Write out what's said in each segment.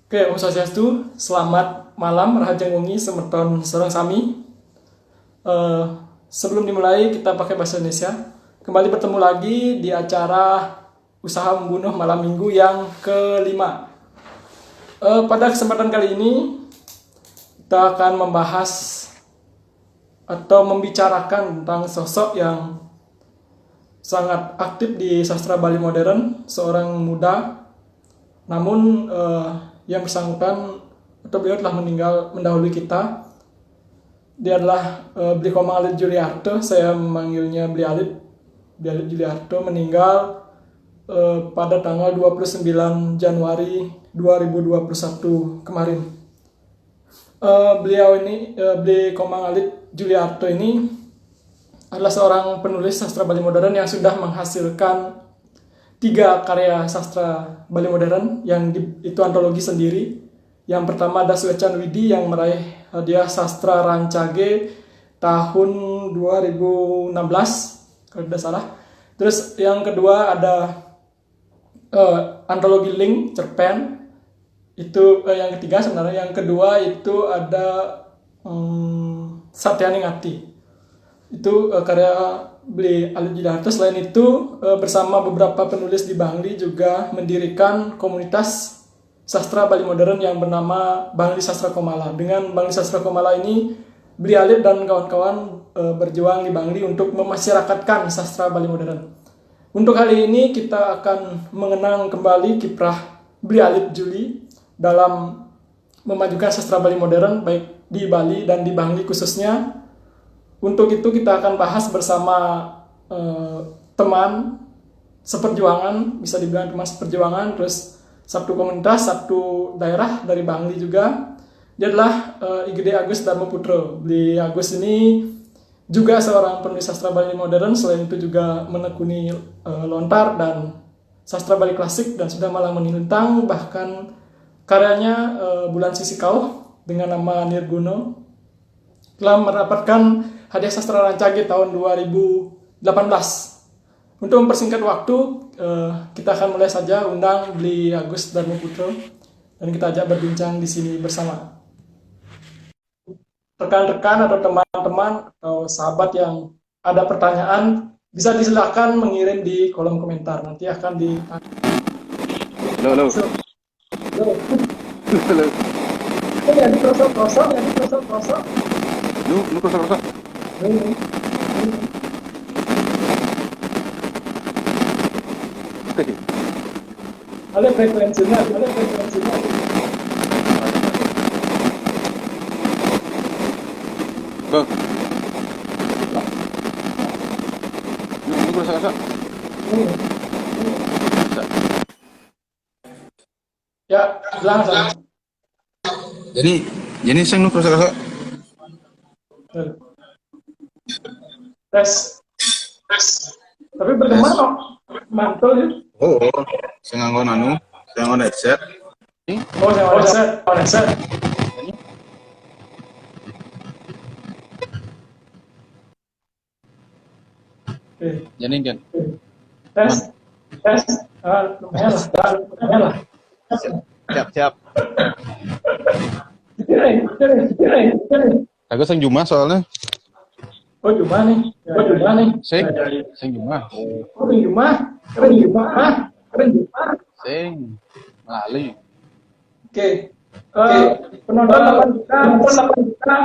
Oke, Om Swastiastu, selamat malam, Rahajang Wengi, Semeton Sareng Sami. Eh, Sebelum dimulai, kita pakai bahasa Indonesia. Kembali bertemu lagi di acara Usaha Membunuh Malam Minggu yang kelima. Pada kesempatan kali ini, kita akan membahas atau membicarakan tentang sosok yang sangat aktif di sastra Bali modern, seorang muda. Namun yang bersangkutan atau beliau telah meninggal mendahului kita. Dia adalah Bli Komang Alit Juliarto. Saya memanggilnya Bli Alit. Bli Alit Juliarto meninggal pada tanggal 29 Januari 2021 kemarin. Beliau ini, Bli Komang Alit Juliarto ini adalah seorang penulis sastra Bali modern yang sudah menghasilkan 3 karya sastra Bali modern yang itu antologi sendiri. Yang pertama ada Suecan Widi yang meraih hadiah sastra Rancage tahun 2016 kalau tidak salah. Terus yang kedua ada antologi Link Cerpen. Itu yang ketiga sebenarnya. Yang kedua itu ada Satyani Ngati. Itu karya Bli Alit Juliarto. Selain itu bersama beberapa penulis di Bangli juga mendirikan komunitas sastra Bali modern yang bernama Bangli Sastra Komala. Dengan Bangli Sastra Komala ini, Bli Alit dan kawan-kawan berjuang di Bangli untuk memasyarakatkan sastra Bali modern. Untuk kali ini kita akan mengenang kembali kiprah Bli Alit Juli dalam memajukan sastra Bali modern baik di Bali dan di Bangli khususnya. Untuk itu kita akan bahas bersama teman seperjuangan, bisa dibilang teman seperjuangan, terus satu komunitas, satu daerah dari Bangli juga. Dia adalah IGD Agus Dharmaputro. Bli Agus ini juga seorang penulis sastra Bali modern, selain itu juga menekuni lontar dan sastra Bali klasik dan sudah malang melintang, bahkan karyanya Bulan Sisi Kauh dengan nama Nirguno telah mendapatkan hadiah sastra Rancage tahun 2018. Untuk mempersingkat waktu, kita akan mulai saja undang Bli Agus Dharmaputro dan kita ajak berbincang di sini bersama. Rekan-rekan atau teman-teman atau sahabat yang ada pertanyaan bisa disilakan mengirim di kolom komentar. Nanti akan di. Halo. Ya di prosok-prosok. Lu kosong. Ada frekuensinya. Bang. Lu kosong. Ya, langsung. Jadi saya lu kosong. Tes. Tapi bergema kok. Mantul ya. Oh, saya nganggo headset. Oh, saya headset. Oke. Jadi kan. Tes. Lumayan lah. Siap. Kirain. Aku sang Juma soalnya. Oh, Juma nih. Sing Juma. Keren Juma. Sing lali. Oke. Penonton 8 juta.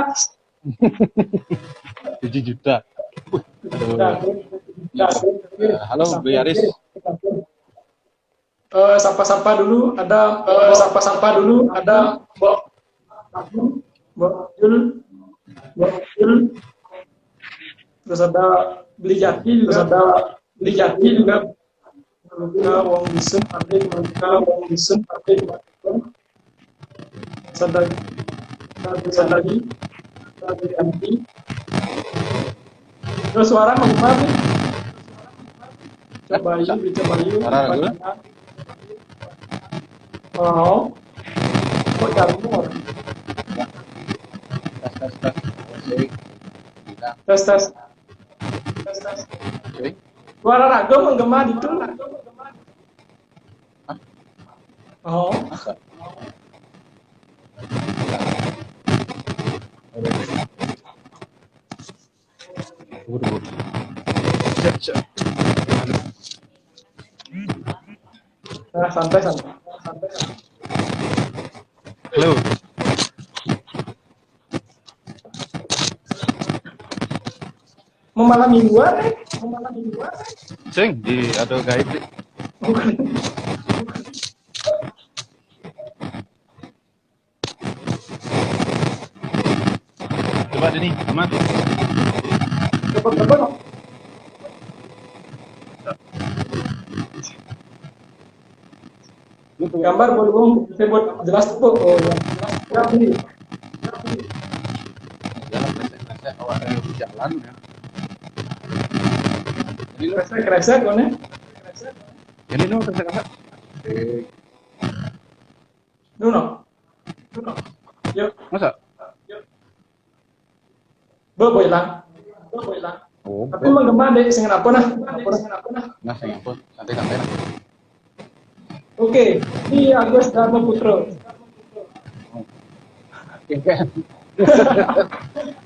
7 juta. Halo, Bli Aris. Sapa-sapa dulu ada Mbok Jul. Terus ada Beli Jati juga. Wong Bisen Partai Sadagi Anti. Terus suara bagaimana nih? Coba yuk. Suara lagu? Oh, kok jalan tes. Suara ragu menggema itu. Oh. Tunggu. Cek. Nah, santai. Halo. Mau malam mingguan nih? Ceng, di ada gaib nih. Coba Dini, aman. Cepet-cepet. Gambar belum saya buat jelas tuh. Oh ya. Ya, beli. Jalan, awak jalan ya. Ini lo, Kresek kan ya? ini lo kakak. Nuno. Yuk, Masa? boy hilang. Oh, Tapi menggema deh, sing apa nah? Nah, saya ngapun. Santai-santai lah. Oke, ini Agus Dharma Putro. Kan?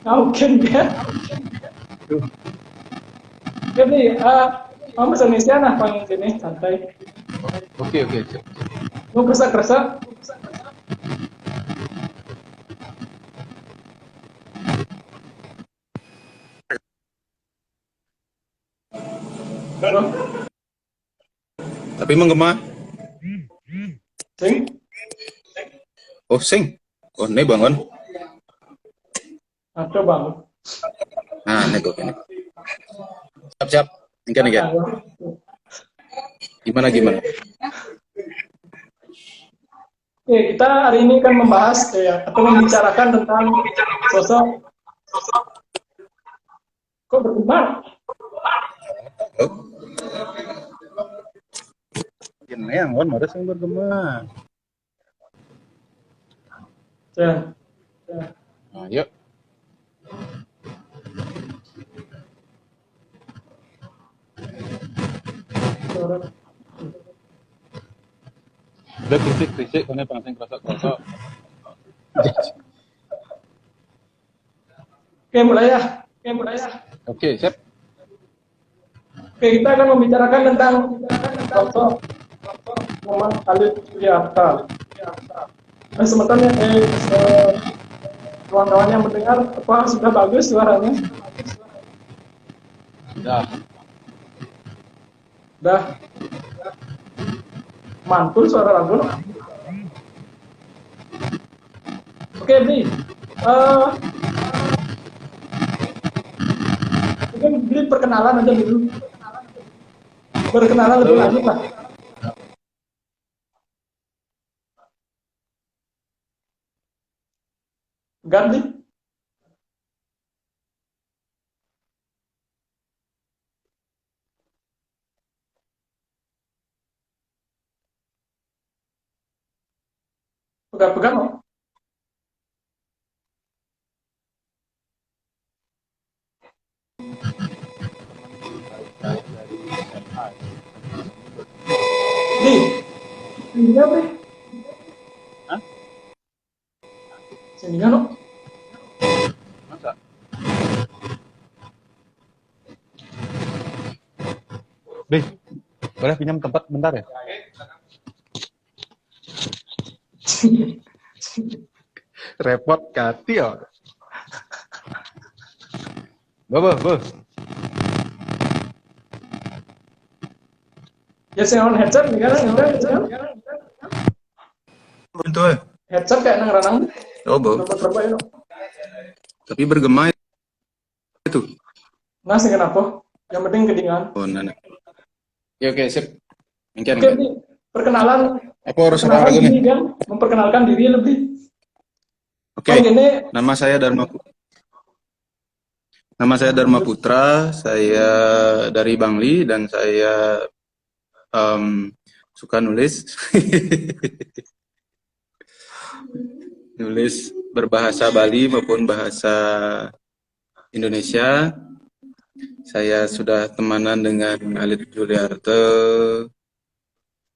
Mungkin ya. Jadi, kamu Indonesia nah panggil sini santai. Oke. Mau kerasa. Halo, Tapi menggema. sing. Oh, sing. Oh, ini bangun. Ada bangun. Nah, ini kok ini. Siap. Ini kan. Gimana? Oke, kita hari ini akan membahas atau membicarakan tentang sosok kok berkembang. Oh, Ini yang harus yang bergema. Ya. Nah, yuk. Udah krisik, karena pancing kerasa. Oke, mulai ya. Oke, siap. Oke, kita akan membicarakan tentang sosok Muhammad Khalid Suryarta. Nah, sementara kawan-kawan yang mendengar apa sudah bagus suaranya? Dah mantul suara lagu. Oke, Bli. Mungkin Bli perkenalan aja dulu. Perkenalan lebih lanjut lah. Ganti. Pegang-pegang loh. Ini apa? Hah? Sini kan, Masa? Beh, boleh pinjam tempat bentar ya? Repot kati ya. Bo. Ya saya on headset nih kan, bentuk. headset kayak nang ranang. Oh, bo. Berapa ya? Tapi bergema itu. Nah, sih kenapa? Yang penting kedingan. Oh, nana. Ya, oke, sip. Oke, Mungkin. Bli. Perkenalan Apa harus orang diri nih? kan, memperkenalkan diri lebih. Oke. Gini, Nama saya Dharma Putra. Saya dari Bangli dan saya suka nulis. Nulis berbahasa Bali maupun bahasa Indonesia. Saya sudah temanan dengan Khalid Suryarta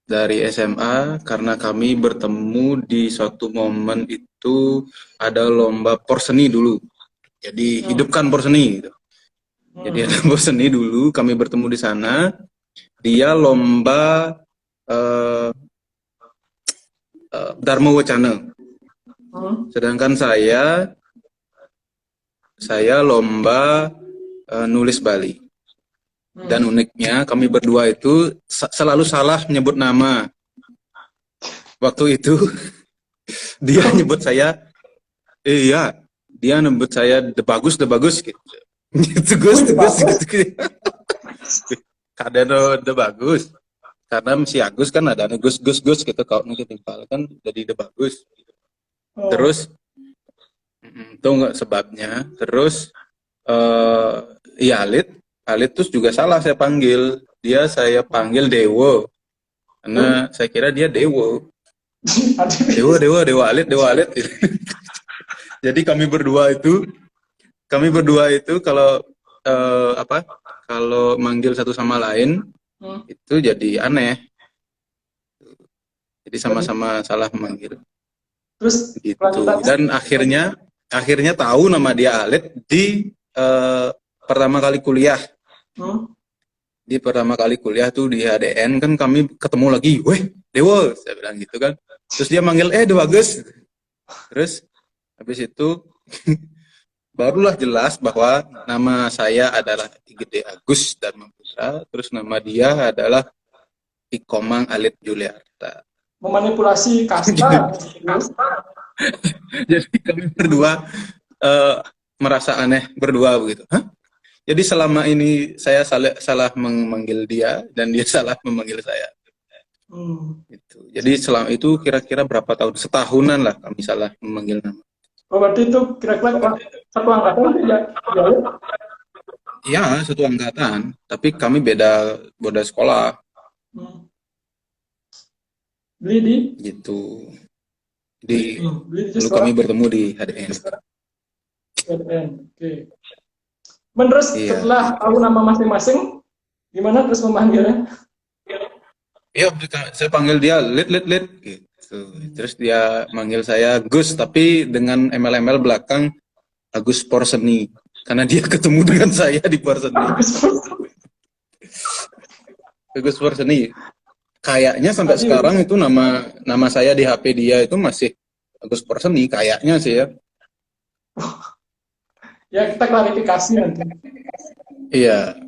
dari SMA karena kami bertemu di suatu momen itu ada lomba porseni dulu. Jadi hidupkan porseni gitu. Jadi ada bos seni dulu, kami bertemu di sana. Dia lomba eh, Dharma Wacana. Sedangkan saya lomba nulis Bali. Dan uniknya kami berdua itu selalu salah menyebut nama. Waktu itu dia nyebut saya, iya, dia nyebut saya The Bagus gitu. Gitu Gus, gitu. Kadang The Bagus. Karena si Agus kan ada Gus gitu, kalau nanti timpal kan jadi The Bagus. Terus itu nggak sebabnya. Terus ya Alit terus juga salah saya panggil. Saya panggil Dewo. Karena saya kira dia Dewo. Dewa Alit. Jadi kami berdua itu kalau kalau manggil satu sama lain itu jadi aneh. Jadi sama-sama salah memanggil. Terus Gitu. Dan akhirnya tahu nama dia Alit di pertama kali kuliah. Di pertama kali kuliah tuh di HDN kan kami ketemu lagi, weh Dewo, saya bilang gitu kan. Terus dia manggil Dewa Gus. Terus habis itu barulah jelas bahwa nama saya adalah Gede Agus Dharma Putra, terus nama dia adalah Ikomang Alit Juliarta. Memanipulasi kasta. Jadi kami berdua merasa aneh berdua begitu. Hah? Jadi selama ini saya salah memanggil dia dan dia salah memanggil saya. Gitu. Jadi selama itu kira-kira berapa tahun? Setahunan lah kami salah memanggil nama. Oh, berarti itu kira-kira satu angkatan ya? Iya, satu angkatan. Tapi kami beda sekolah. Beli di? Gitu. Dulu kami bertemu di HDN. Oke. Terus setelah tahu nama masing-masing, gimana terus memanggilnya? Iya, saya panggil dia Lit gitu. Terus dia manggil saya Gus, tapi dengan embel-embel belakang Agus Porseni, karena dia ketemu dengan saya di Porseni. Agus Porseni. Kayaknya sampai sekarang itu nama saya di HP dia itu masih Agus Porseni, kayaknya sih ya. Ya, kita klarifikasi nanti. Iya,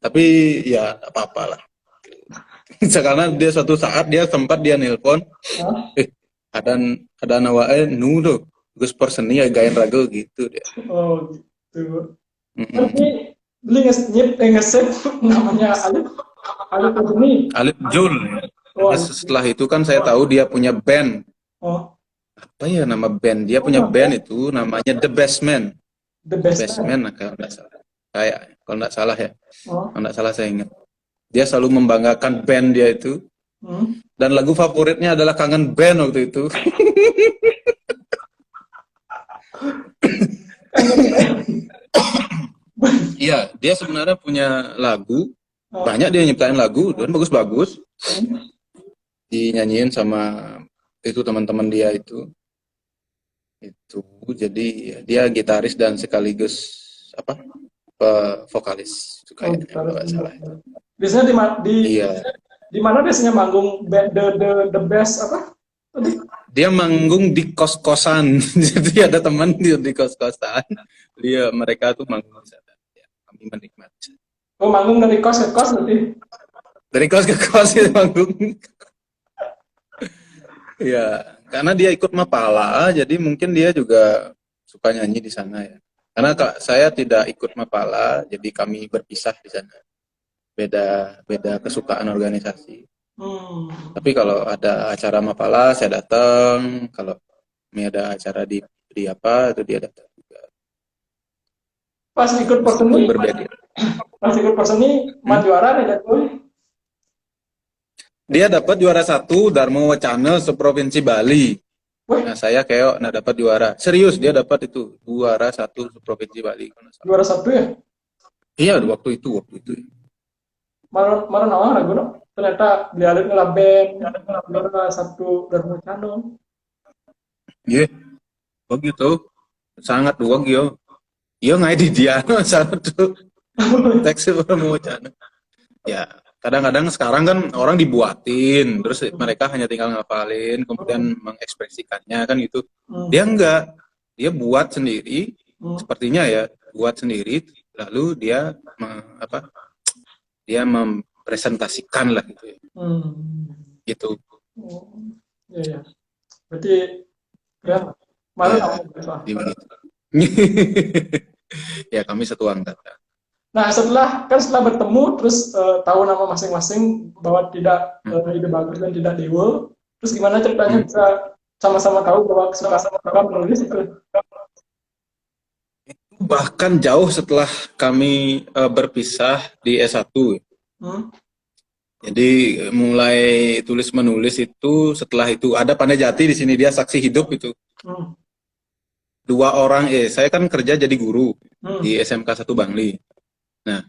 tapi ya apa-apa lah. Karena dia suatu saat dia sempat nelpon, ada nawae nu tuh Gus Porseni ya gain ragel gitu dia. Oh gitu. Tapi beli nge-save namanya Alit Porseni. Alit Jul. Setelah itu kan saya tahu dia punya band. Apa ya nama band? Dia punya band itu namanya The Best Man. The Best Man kalau nggak salah. Kalau nggak salah ya. Kalau nggak salah saya ingat. Dia selalu membanggakan band dia itu. Dan lagu favoritnya adalah Kangen Band waktu itu. Iya, dia sebenarnya punya lagu. Banyak dia nyiptain lagu dan bagus-bagus. Dinyanyiin sama itu teman-teman dia itu. Jadi dia gitaris dan sekaligus vokalis kayaknya kalau nggak salah. Biasanya di mana biasanya manggung the best apa? Dia manggung di kos-kosan. Jadi ada teman di kos-kosan. Mereka tuh manggung di sana. Ya, kami menikmati. Oh, manggung dari kos ke kos berarti? Dari kos ke kos ya manggung. Ya, karena dia ikut Mapala, jadi mungkin dia juga suka nyanyi di sana ya. Karena saya tidak ikut Mapala, jadi kami berpisah di sana. Beda kesukaan organisasi. Tapi kalau ada acara Mapala, saya datang. Kalau ada acara di apa, itu dia datang juga. Pas ikut Porseni, juara nih tuh. Dia dapat juara 1 Dharma Wacana seprovinsi Bali. Nah, saya kayak dapat juara. Serius, dia dapat itu juara 1 seprovinsi Bali. Juara 1 ya? Iya, waktu itu. Mana nawang lagu no? Ternyata dia ada ngelaben, juara 1 Dharma Wacana. Iya, begitu. Sangat luang yo. Iya ngai di dia sana tuh. Teks Pramodjana. Ya, kadang-kadang sekarang kan orang dibuatin, terus mereka hanya tinggal ngapalin, kemudian mengekspresikannya kan gitu. Dia enggak, dia buat sendiri, sepertinya ya, buat sendiri, lalu dia dia mempresentasikan lah gitu ya. Gitu. Oh, ya ya. Berarti keren. Mana Ya, kamu bisa? ya kami satu angkatan. Nah, setelah bertemu terus tahu nama masing-masing bahwa tidak Ide Bagus dan tidak Dewo, terus gimana ceritanya bisa sama-sama tahu bahwa suka menulis itu? Bahkan jauh setelah kami berpisah di S1. Jadi mulai tulis menulis itu setelah itu ada Pandai Jati di sini, dia saksi hidup itu. Dua orang, saya kan kerja jadi guru di SMK 1 Bangli. Nah,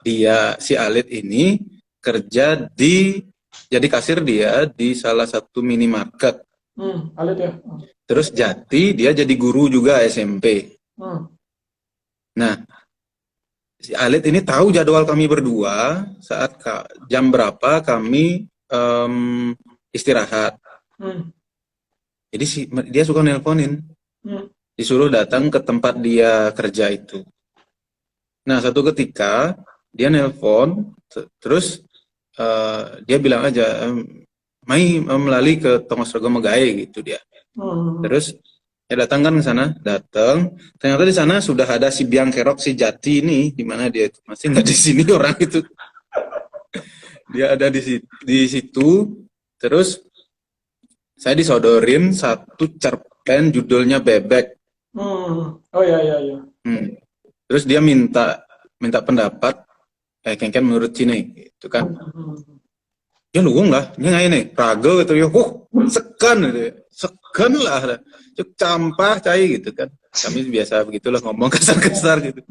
dia si Alit ini kerja jadi kasir dia di salah satu minimarket. Alit ya. Terus Jati dia jadi guru juga SMP. Nah, si Alit ini tahu jadwal kami berdua saat jam berapa kami istirahat. Jadi dia suka nelponin, disuruh datang ke tempat dia kerja itu. Nah, satu ketika dia nelpon, terus dia bilang aja, Mai melalui ke Tongos Rego Megae gitu dia. Terus ya datang kan ke sana, datang. Ternyata di sana sudah ada si Biang Kerok, si Jati ini, di mana dia itu masih nggak di sini orang itu. Dia ada di situ. Terus saya disodorin satu cerpen judulnya Bebek. Oh ya ya ya. Terus dia minta pendapat kengken menurut Cine itu kan. Ya lu lah, ini nggak ini raga gitu ya, sekan gitu, sekan lah, cuk campah cai gitu kan. Kami biasa begitulah ngomong kasar-kasar gitu.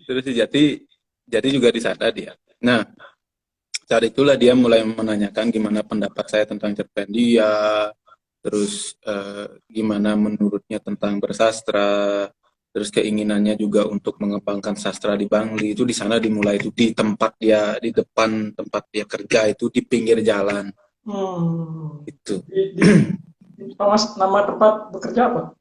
Terus si Jati juga di sana dia. Nah, saat itulah dia mulai menanyakan gimana pendapat saya tentang cerpen dia, terus gimana menurutnya tentang bersastra, terus keinginannya juga untuk mengembangkan sastra di Bangli. Itu di sana dimulai itu di depan tempat dia kerja itu di pinggir jalan. Itu. Nama tempat bekerja apa?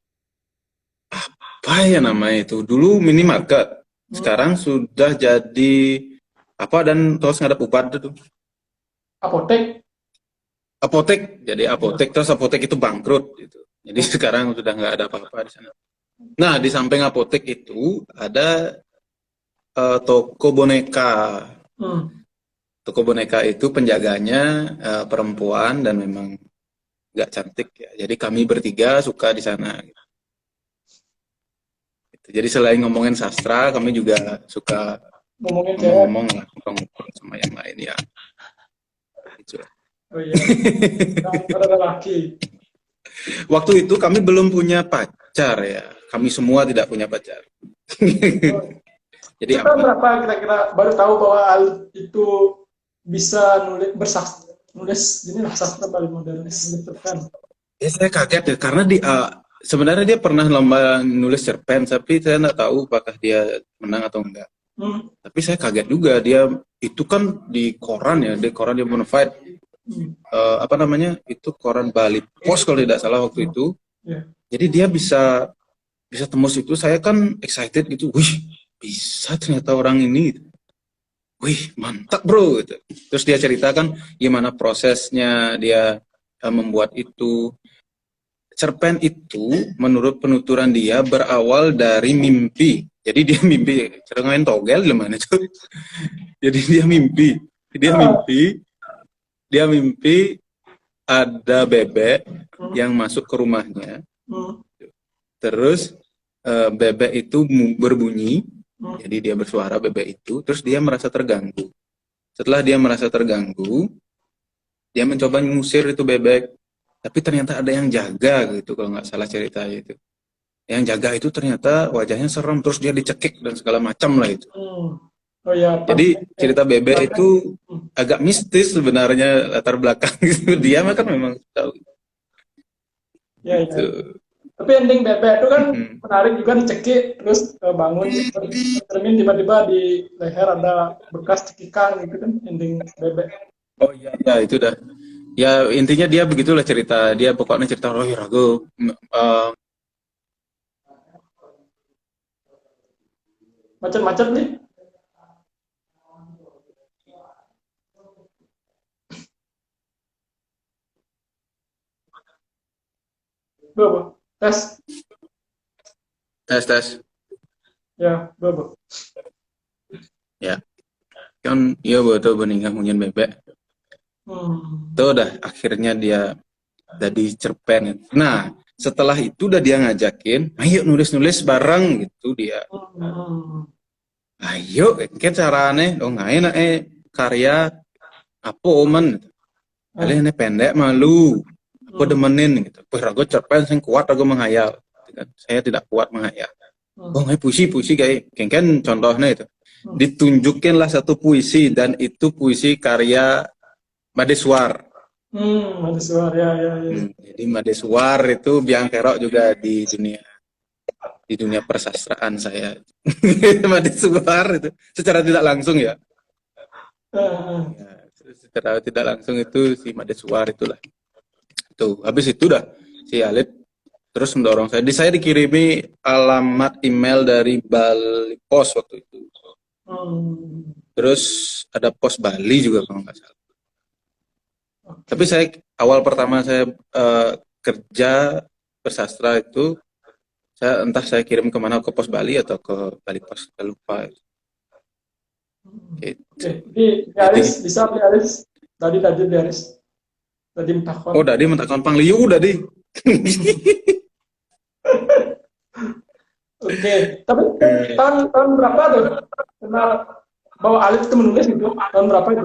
Apa ya namanya itu? Dulu minimarket. Sekarang sudah jadi apa dan terus ngadep upad itu? Apotek. Jadi apotek, terus apotek itu bangkrut gitu. Jadi sekarang sudah nggak ada apa-apa di sana. Nah, di samping apotek itu ada toko boneka. Toko boneka itu penjaganya perempuan dan memang nggak cantik ya. Jadi kami bertiga suka di sana. Jadi selain ngomongin sastra, kami juga suka ngomong sama yang lain ya. Gitu. Oh iya. Ada laki. Waktu itu kami belum punya pacar ya. Kami semua tidak punya pacar. Jadi apa? Berapa kira-kira baru tahu bahwa Alit itu bisa nulis ini sastra paling modern cerpen. Ya saya kaget ya karena sebenarnya dia pernah lomba nulis cerpen, tapi saya nggak tahu apakah dia menang atau enggak. Tapi saya kaget juga, dia itu kan di koran ya, di koran dia Bonafide. Apa namanya itu koran Bali Pos kalau tidak salah waktu itu. Jadi dia bisa tembus itu, saya kan excited gitu, wih bisa ternyata orang ini, wih mantap bro gitu. Terus dia ceritakan gimana prosesnya dia membuat itu. Cerpen itu menurut penuturan dia berawal dari mimpi. Jadi dia mimpi, cerengain togel gimana itu. Jadi dia mimpi ada bebek yang masuk ke rumahnya. Terus bebek itu berbunyi, jadi dia bersuara bebek itu, terus dia merasa terganggu. Setelah dia merasa terganggu, dia mencoba mengusir itu bebek, tapi ternyata ada yang jaga gitu kalau nggak salah cerita itu. Yang jaga itu ternyata wajahnya serem, terus dia dicekik dan segala macam lah itu. Oh ya. Jadi cerita bebek itu agak mistis sebenarnya latar belakang gitu. Dia mah kan memang tahu. Ya, gitu. Tapi ending bebek itu kan Mm-mm. menarik juga, dicekik terus bangun cermin tiba-tiba di leher ada bekas cekikan gitu kan, ending bebek. Oh iya, ya itu dah. Ya intinya dia begitulah cerita. Dia pokoknya cerita Roy Rago. eh, Macet-macet nih. Bobo. Tes. tes tes. Ya, bobo. Ya kan, iya betul beningnya hunyan bebek. Hmm. Itu udah akhirnya dia jadi cerpen. Nah setelah itu udah dia ngajakin, ayo nulis-nulis bareng gitu dia. Hmm. Ayo, kayak carane dong enak karya apa omen. Hmm. Kalian ini pendek malu. Aku Hmm. demenin gitu. Wah, ragu cerpen sing kuat ragu menghayal. Gitu kan. Saya tidak kuat menghayal. Oh, Hmm. nggak puisi kayak kan contohnya itu. Hmm. Ditunjukinlah satu puisi dan itu puisi karya Madeswar. Ada suara, ya, ya, ya. Jadi Madeswar itu biang kerok juga di dunia persastraan saya. Madeswar itu secara tidak langsung ya. Hmm. Ya, secara tidak langsung itu si Madeswar itulah. Tuh, habis itu dah si Alit terus mendorong saya. Saya dikirimi alamat email dari Bali Pos waktu itu. Hmm. Terus ada Pos Bali juga kalau nggak salah. Tapi Oke. saya awal pertama saya kerja bersastra itu, saya entah saya kirim kemana, ke Pos Bali atau ke Bali Pos, saya lupa. Oke, Gitu. di Jadi, Aris, bisa di Aris. Tadi di Aris. Tadi oh mentakon. tadi mentak gampang liu tadi. Oke, tapi tahun berapa tuh kenal bahwa Alif itu menulis gitu? Tahun berapa itu?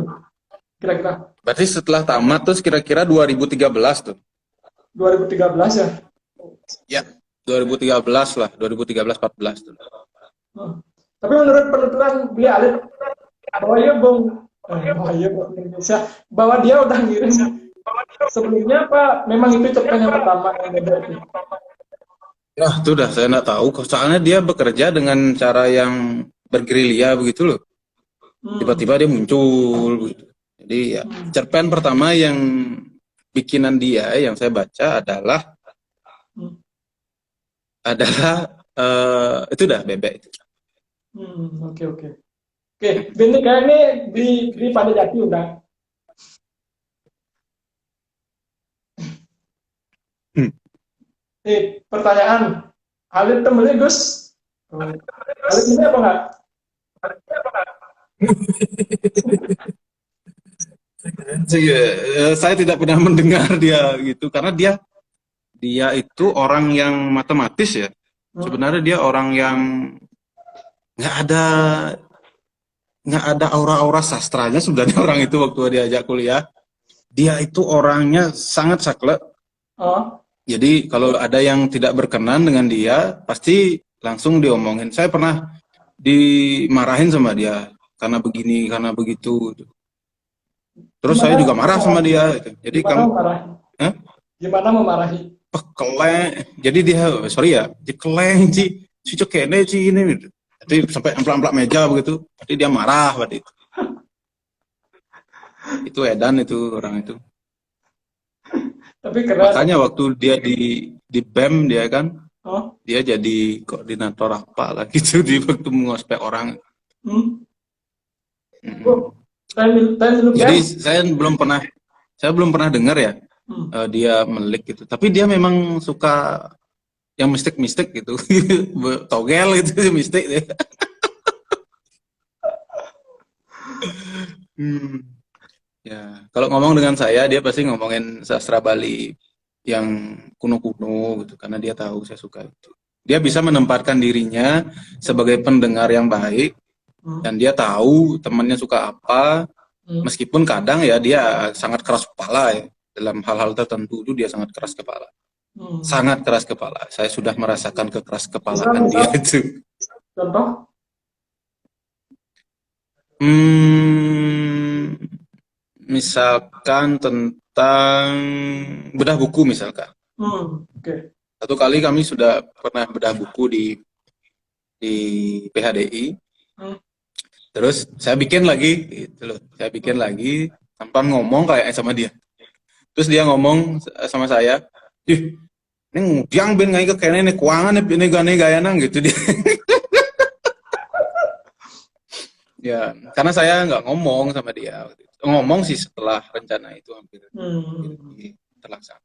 Kira-kira Berarti setelah tamat terus kira-kira 2013 tuh. 2013 ya? Ya, 2013 lah, 2013-14 tuh. Hmm. Tapi menurut penuturan beliau Alif bahwa dia bahwa dia Bung Indonesia, bahwa dia udah ngirim sebelumnya apa memang itu cerpen yang pertama yang beda itu? Nah, itu udah saya nggak tahu. Soalnya dia bekerja dengan cara yang bergerilya begitu loh. Hmm. Tiba-tiba dia muncul gitu. Jadi ya, Hmm. cerpen pertama yang bikinan dia yang saya baca Hmm. adalah itu dah bebek itu. Oke, oke. Oke, ini kayak ini di Pandai Jati udah. Hmm. Pertanyaan, Alif temennya Gus. Oh. Alif ini apa enggak? Saya tidak pernah mendengar dia gitu karena dia itu orang yang matematis ya. Hmm. Sebenarnya dia orang yang nggak ada nggak ada aura-aura sastranya sebenarnya orang itu waktu diajak kuliah. Dia itu orangnya sangat saklek. Oh. Jadi kalau ada yang tidak berkenan dengan dia, pasti langsung diomongin. Saya pernah dimarahin sama dia karena begini, karena begitu. Terus saya Gimana juga marah sama memarahi? dia. Jadi Gimana kamu, memarahi? Hah? Gimana memarahi? Keleng. Jadi dia, sorry ya, dia keleng sih, si cekene sih ini. Jadi sampai amplak-amplak meja begitu. Jadi dia marah waktu itu. Itu Edan itu orang itu. Tapi keren. Makanya waktu dia di BEM dia kan, Oh. dia jadi koordinator apa lah gitu di waktu mengospek orang. Hmm. Mm-mm. Oh. Tanya dulu Jadi kan? saya belum pernah dengar ya Hmm. dia melik gitu. Tapi dia memang suka yang mistik-mistik gitu, togel gitu mistik deh. Hmm. Ya, kalau ngomong dengan saya dia pasti ngomongin sastra Bali yang kuno-kuno gitu karena dia tahu saya suka itu. Dia bisa menempatkan dirinya sebagai pendengar yang baik Hmm. dan dia tahu temannya suka apa. Hmm. Meskipun kadang ya dia sangat keras kepala ya. Dalam hal-hal tertentu itu dia sangat keras kepala. Hmm. Sangat keras kepala. Saya sudah merasakan kekeras Misal, kepalaan dia misal, itu. contoh. Hmm, misalkan tentang bedah buku misalkan. Oke. Satu kali kami sudah pernah bedah buku di PHDI. Terus saya bikin lagi, gitu loh. Saya bikin lagi tanpa ngomong kayak sama dia. Terus dia ngomong sama saya, "Ih, ini ngudiang ben ngai ke kene nih keuangan ini gaya nang," gitu dia. Ya, karena saya nggak ngomong sama dia. Ngomong sih setelah rencana itu hampir terlaksana.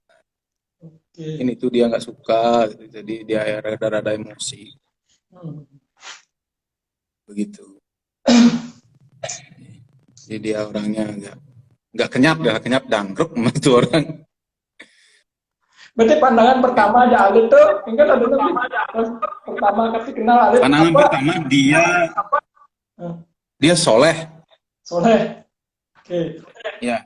Ini tuh dia nggak suka, gitu. Jadi dia rada-rada emosi. Begitu. Jadi dia orangnya nggak kenyap dangkruk sama itu orang. Berarti pandangan pertama aja Alit tuh, enggak ada pertama kali kenal Alit. Pandangan pertama dia soleh. Soleh. Oke. Ya.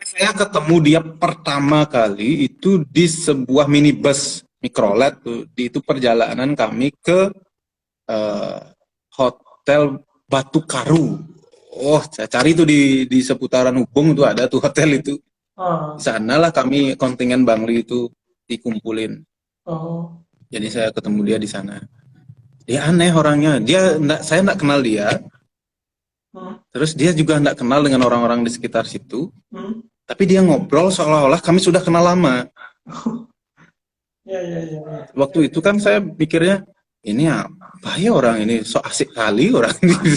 Saya ketemu dia pertama kali itu di sebuah minibus mikrolet tuh. Itu perjalanan kami ke Hotel Batu Karu. Oh, saya cari tuh di seputaran Ubung tuh ada tuh hotel itu. Di sanalah kami kontingen Bangli itu dikumpulin. Jadi saya ketemu dia di sana. Dia aneh orangnya. Saya nggak kenal dia. Terus dia juga nggak kenal dengan orang-orang di sekitar situ. Tapi dia ngobrol seolah-olah kami sudah kenal lama. Ya. Waktu itu kan saya pikirnya, ini apa ya orang ini, so asik kali orang ini.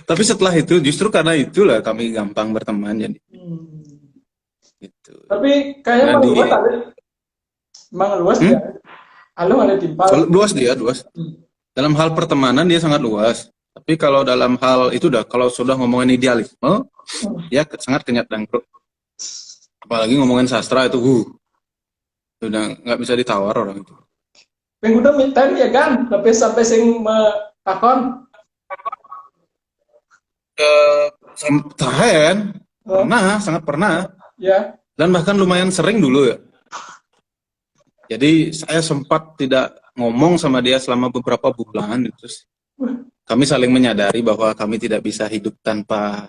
Tapi setelah itu, justru karena itulah kami gampang berteman. Jadi. Gitu. Tapi kayaknya luas Alit. Emang luas ya? Halo ada timpal. Luas dia. Dalam hal pertemanan dia sangat luas. Tapi kalau dalam hal itu kalau sudah ngomongin idealisme, dia sangat kenyat dangkruk. Apalagi ngomongin sastra itu, udah nggak bisa ditawar orang itu. Yang udah mintain ya kan, tapi sampai sing takon. Sangat pernah. Ya. Dan bahkan lumayan sering dulu ya. Jadi saya sempat tidak ngomong sama dia selama beberapa bulan, terus kami saling menyadari bahwa kami tidak bisa hidup tanpa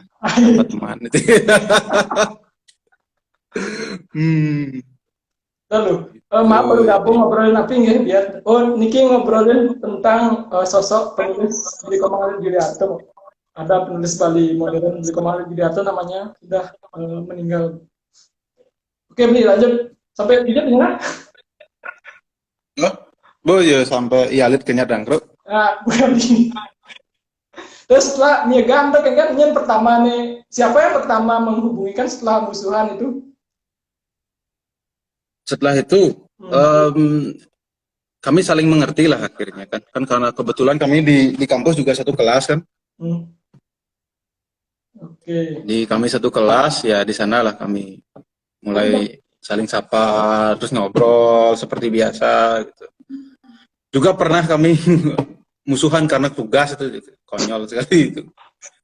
teman. Lalu, maaf baru gabung ngobrolin apa nggih biar. Niki ngobrolin tentang sosok penulis Bli Komang Juliarto. Ada penulis Bali modern Bli Komang Juliarto namanya sudah meninggal. Oke, Bli lanjut sampai tidak dengar? Ya sampai Alit kenyat dangkruk. Bukan ini. Terus setelah Niaga kan yang pertama nih, siapa yang pertama menghubungi kan setelah musuhan itu? Setelah itu kami saling mengerti lah akhirnya kan karena kebetulan kami di kampus juga satu kelas kan. Oke. Di kami satu kelas ya, di sanalah kami mulai saling sapa, terus ngobrol seperti biasa gitu. Juga pernah kami musuhan karena tugas itu konyol sekali itu.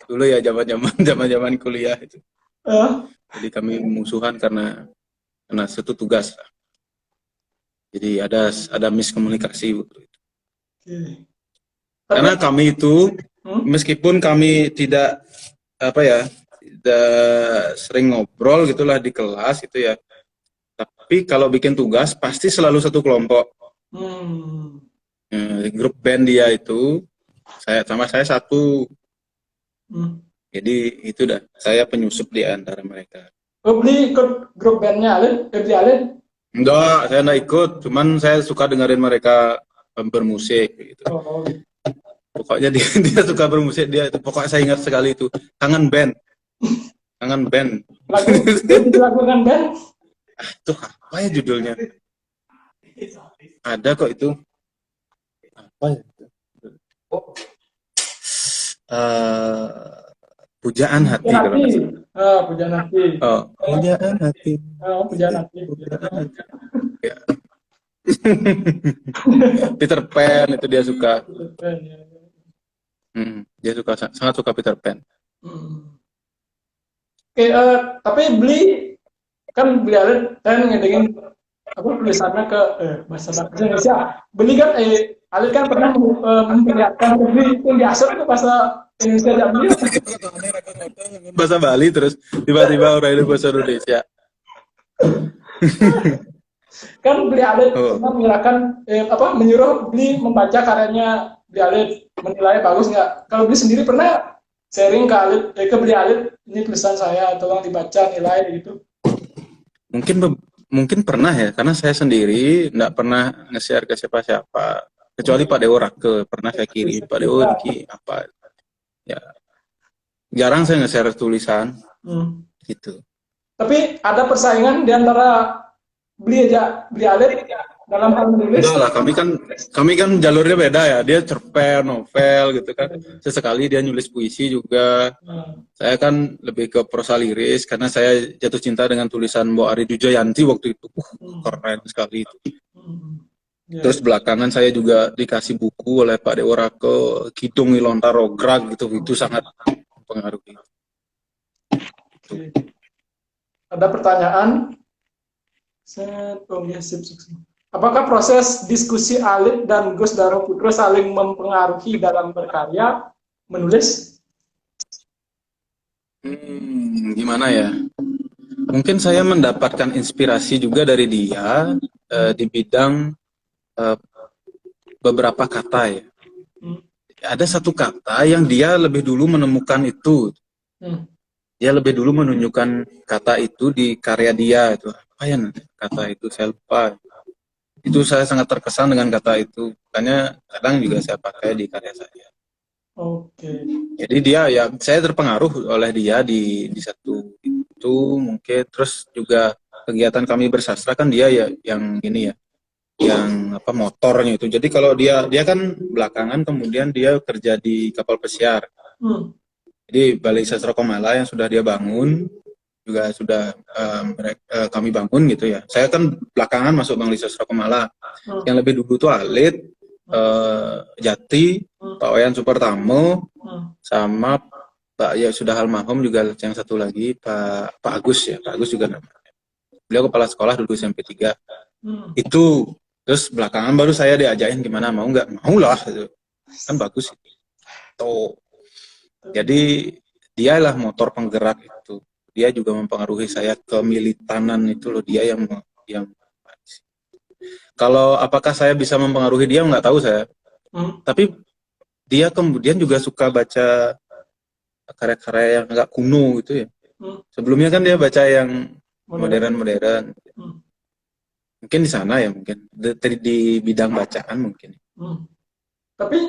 Dulu ya zaman kuliah itu. Jadi kami musuhan karena satu tugas. Jadi ada miskomunikasi waktu itu. Karena kami itu meskipun kami tidak tidak sering ngobrol gitulah di kelas itu ya. Tapi kalau bikin tugas pasti selalu satu kelompok. Grup band dia itu saya satu. Jadi itu dah saya penyusup di antara mereka. Bli ikut grup bandnya Alit? Alit? Enggak, saya enggak ikut. Cuman saya suka dengerin mereka bermusik gitu. Pokoknya dia suka bermusik, dia itu pokoknya saya ingat sekali itu kangen band. Lagu kangen band? Itu apa ya judulnya? Ada kok itu. Apa ya? Pujaan hati kalau nggak salah. Pujaan hati. Pujaan hati. Pujaan hati. Ya. Peter Pan itu dia suka. Dia sangat suka Peter Pan. Oke, tapi Bli Alit kan ngedengin tulisannya ke bahasa Indonesia. Bli kan Alit kan pernah memperlihatkan Bli yang diasal itu bahasa Indonesia dan Bli. Bahasa Bali terus tiba-tiba orang itu bahasa Indonesia. Kan Beli Alit Oh, pernah menyuruh Beli membaca karyanya Beli Alit, menilai bagus nggak? Kalau Beli sendiri pernah sharing ke Beli Alit, ini tulisan saya, tolong dibaca, nilai gitu. mungkin mungkin pernah ya, karena saya sendiri nggak pernah nge-share ke siapa-siapa, kecuali Pak Dewo Rake pernah saya kirim, Pak Dewo Iya. ini apa, ya jarang saya nge-share tulisan Hmm. gitu. Tapi ada persaingan di antara Beli Alit dalam hal menulis. Enggak lah, kami kan jalurnya beda ya. Dia cerpen, novel gitu kan. Sesekali dia nulis puisi juga. Hmm. Saya kan lebih ke prosa liris karena saya jatuh cinta dengan tulisan Mbok Ari Dujayanti waktu itu. Hmm. Keren sekali itu. Hmm. Ya, Terus belakangan saya juga dikasih buku oleh Pak Dewo Rake, Kidung Ilontar Rograg gitu. Itu sangat mempengaruhi. Itu. oke. Ada pertanyaan? Oh, ya, sip, sip, sip. Apakah proses diskusi Alit dan Gus Daro Putro saling mempengaruhi dalam berkarya, menulis? Gimana ya? Mungkin saya mendapatkan inspirasi juga dari dia di bidang eh, beberapa kata ya. Hmm. Ada satu kata yang dia lebih dulu menemukan itu. Hmm. Dia lebih dulu menunjukkan kata itu di karya dia itu. Apa ya nanti kata itu saya lupa. Itu saya sangat terkesan dengan kata itu. Makanya kadang juga saya pakai di karya saya. Oke. Jadi dia ya saya terpengaruh oleh dia di satu itu mungkin terus juga kegiatan kami bersastra kan dia ya yang ini ya yang apa motornya itu. Jadi kalau dia kan belakangan kemudian dia kerja di kapal pesiar. Hmm. Jadi Balai Sastra Komala yang sudah dia bangun juga sudah kami bangun gitu ya. Saya kan belakangan masuk Balai Sastra Komala. Hmm. Yang lebih dulu tuh Alit, Jati, Hmm. Pak Wayan Supartamo, Hmm. sama Pak ya sudah almarhum juga yang satu lagi Pak Agus ya. Pak Agus juga namanya. Beliau kepala sekolah dulu SMP 3. Hmm. Itu terus belakangan baru saya diajakin gimana mau nggak mau lah gitu. Kan bagus itu. Jadi dialah motor penggerak itu. Dia juga mempengaruhi saya kemilitanan itu loh dia yang kalau apakah saya bisa mempengaruhi dia nggak tahu saya. Hmm. Tapi dia kemudian juga suka baca karya-karya yang agak kuno gitu ya. Hmm. Sebelumnya kan dia baca yang Modern. modern-modern. Hmm. Mungkin di sana ya mungkin di bidang bacaan mungkin. Hmm. Tapi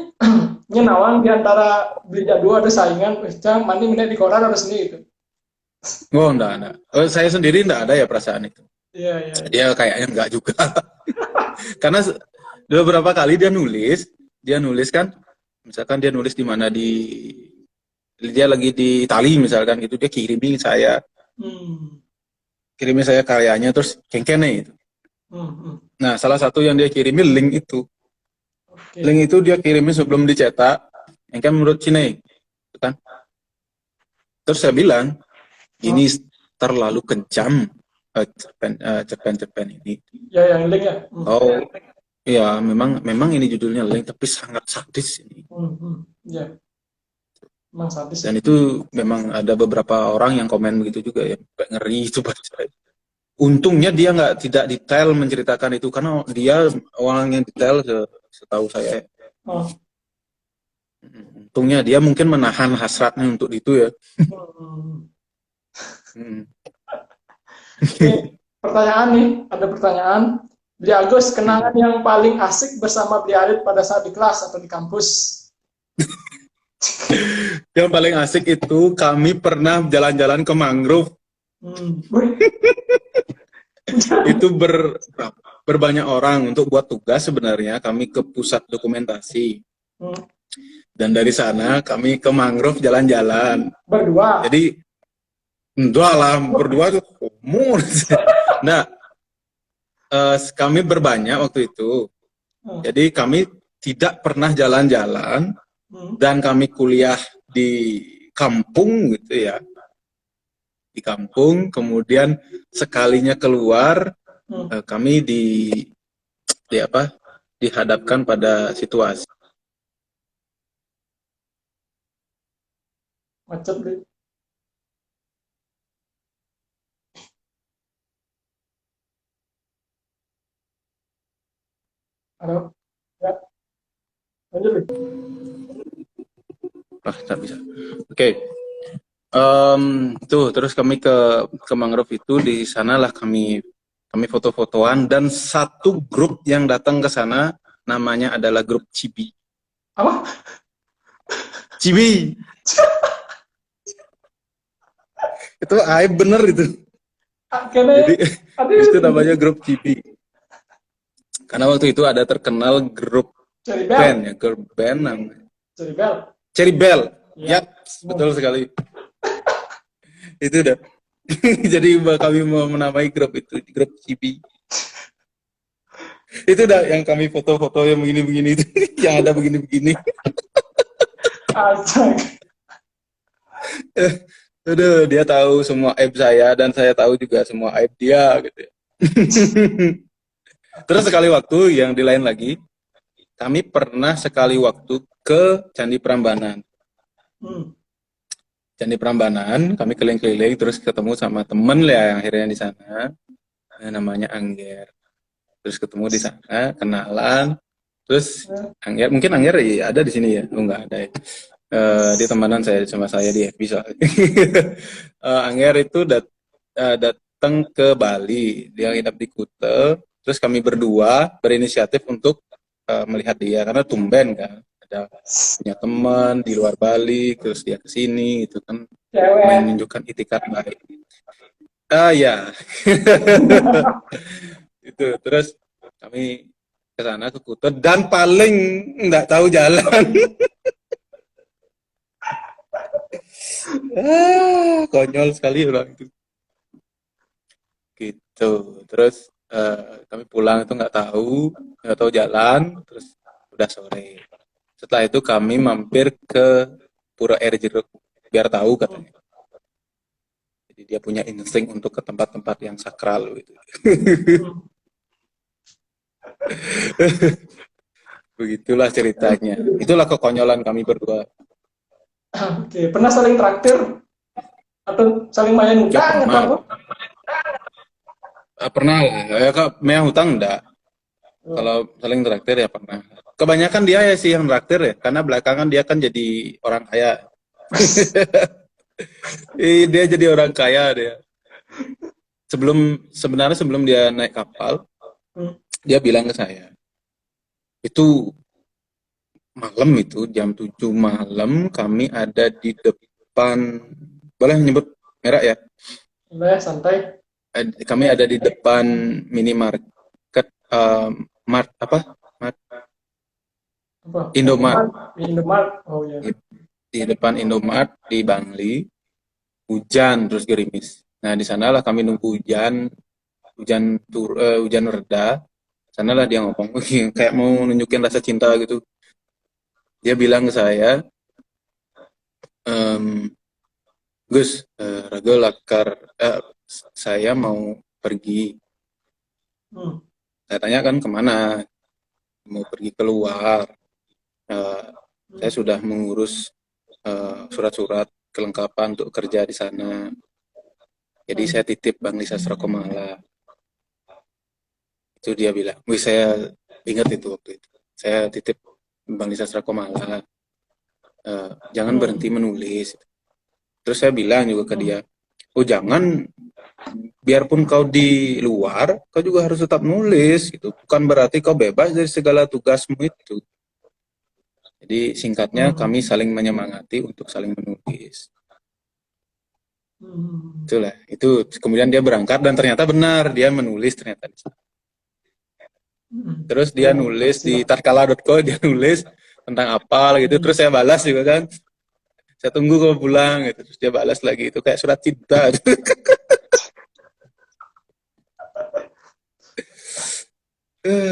nyenawang di antara Beli dua ada saingan, cang mani menit di koran harus ini itu. Oh enggak. Oh, saya sendiri enggak ada ya perasaan itu. Iya, iya, iya. Dia kayaknya enggak juga. Karena beberapa kali dia nulis kan, misalkan dia nulis di mana dia lagi di Itali misalkan gitu, dia Hmm. kirimin saya karyanya terus kengkene itu. Hmm. Hmm. Nah, salah satu yang dia kirimin link itu. Oke. Link itu dia kirimin sebelum dicetak, yang kan menurut Cine, gitu kan. Terus saya bilang, Hmm. ini terlalu kencam cerpen-cerpen ini. Ya, yang link ya. Hmm. Oh, ya memang ini judulnya link, tapi sangat sadis ini. Hmm. Hmm. Ya, emang sadis ya. Dan itu memang ada beberapa orang yang komen begitu juga ya, kayak ngeri itu baca. Untungnya dia nggak tidak detail menceritakan itu karena dia orang yang detail setahu saya. Oh. Untungnya dia mungkin menahan hasratnya untuk itu ya. Hmm. Hmm. Ini pertanyaan nih, ada pertanyaan. Beli Agus, kenangan Hmm. yang paling asik bersama Beli Alit pada saat di kelas atau di kampus? Yang paling asik itu kami pernah jalan-jalan ke mangrove. Hmm. Itu berbanyak orang untuk buat tugas sebenarnya kami ke pusat dokumentasi. Hmm. Dan dari sana kami ke mangrove jalan-jalan. Berdua. Jadi enggak lah berdua tuh umur. Nah, kami berbanyak waktu itu. Hmm. Jadi kami tidak pernah jalan-jalan Hmm. dan kami kuliah di kampung gitu ya. Di kampung, kemudian sekalinya keluar Hmm. kami di apa? Dihadapkan pada situasi Macet deh. Halo. Ya, lanjut. Lik. Ah, tak bisa. Oke. Tuh terus kami ke mangrove itu, di sanalah kami foto-fotoan, dan satu grup yang datang ke sana namanya adalah grup Cibi. Apa? Cibi. Itu aib bener itu. Kayaknya Jadi ada itu namanya grup Cibi. Karena waktu itu ada terkenal grup Cherry band Bell. ya, grup band namanya Cherry Bell. Cherry Bell. Iya. Ya, betul sekali. Itu udah. Jadi kami mau menamai grup itu grup Cibi. Itu udah yang kami foto-foto yang begini-begini itu, yang ada begini-begini. Astaga. Aduh, dia tahu semua aib saya dan saya tahu juga semua aib dia gitu ya. Terus sekali waktu yang di lain lagi, kami pernah sekali waktu ke Candi Prambanan. Hmm. Candi Prambanan, kami keliling-keliling terus ketemu sama temen ya yang akhirnya di sana, namanya Angger. Terus ketemu di sana, kenalan. Terus Angger, mungkin Angger ya ada di sini ya? Oh enggak ada ya. Dia temenan saya sama saya di FB soalnya. Angger itu datang ke Bali, dia nginep di Kuta. Terus kami berdua berinisiatif untuk melihat dia karena tumben kan, ada punya teman di luar Bali, terus dia kesini itu kan Cewek. menunjukkan itikat baik. Ah ya, itu terus kami ke sana ke Kuta dan paling nggak tahu jalan. Konyol sekali orang itu. Gitu. Terus kami pulang itu nggak tahu jalan. Terus udah sore. Setelah itu kami mampir ke Pura Air Jeruk biar tahu katanya. Jadi dia punya insting untuk ke tempat-tempat yang sakral gitu. Begitulah ceritanya. Itulah kekonyolan kami berdua. Oke, pernah saling traktir atau saling main Ya utang atau pernah. apa? Pernah lah. Ya, Mea hutang enggak. Kalau saling traktir ya pernah. Kebanyakan dia ya sih yang traktir ya, karena belakangan dia kan jadi orang kaya. Dia jadi orang kaya dia. Sebenarnya sebelum dia naik kapal, dia bilang ke saya, itu malam itu jam 7 malam kami ada di depan, boleh nyebut merek ya? Boleh, santai. Kami ada di depan minimarket, Mart apa? Apa? Indomart. Indomart. Oh iya. Di depan Indomart di Bangli, hujan terus gerimis. Nah di sanalah kami nunggu hujan reda. Sanalah dia ngomong kayak mau nunjukin rasa cinta gitu. Dia bilang ke saya, Gus, Rago lakar, saya mau pergi. Saya tanya kan kemana? Mau pergi keluar. Saya sudah mengurus surat-surat kelengkapan untuk kerja di sana. Jadi saya titip Bangli Sastra Komala. Itu dia bilang. Wih, saya ingat itu waktu itu. Saya titip Bangli Sastra Komala. Jangan berhenti menulis. Terus saya bilang juga ke dia, oh jangan, biarpun kau di luar, kau juga harus tetap nulis. Gitu. Bukan berarti kau bebas dari segala tugasmu itu. Jadi singkatnya kami saling menyemangati untuk saling menulis. Itulah. Itu kemudian dia berangkat dan ternyata benar dia menulis ternyata. Terus dia nulis di tatkala.co, dia nulis tentang apa gitu. Terus saya balas juga kan. Saya tunggu kau pulang gitu. Terus dia balas lagi, itu kayak surat cinta.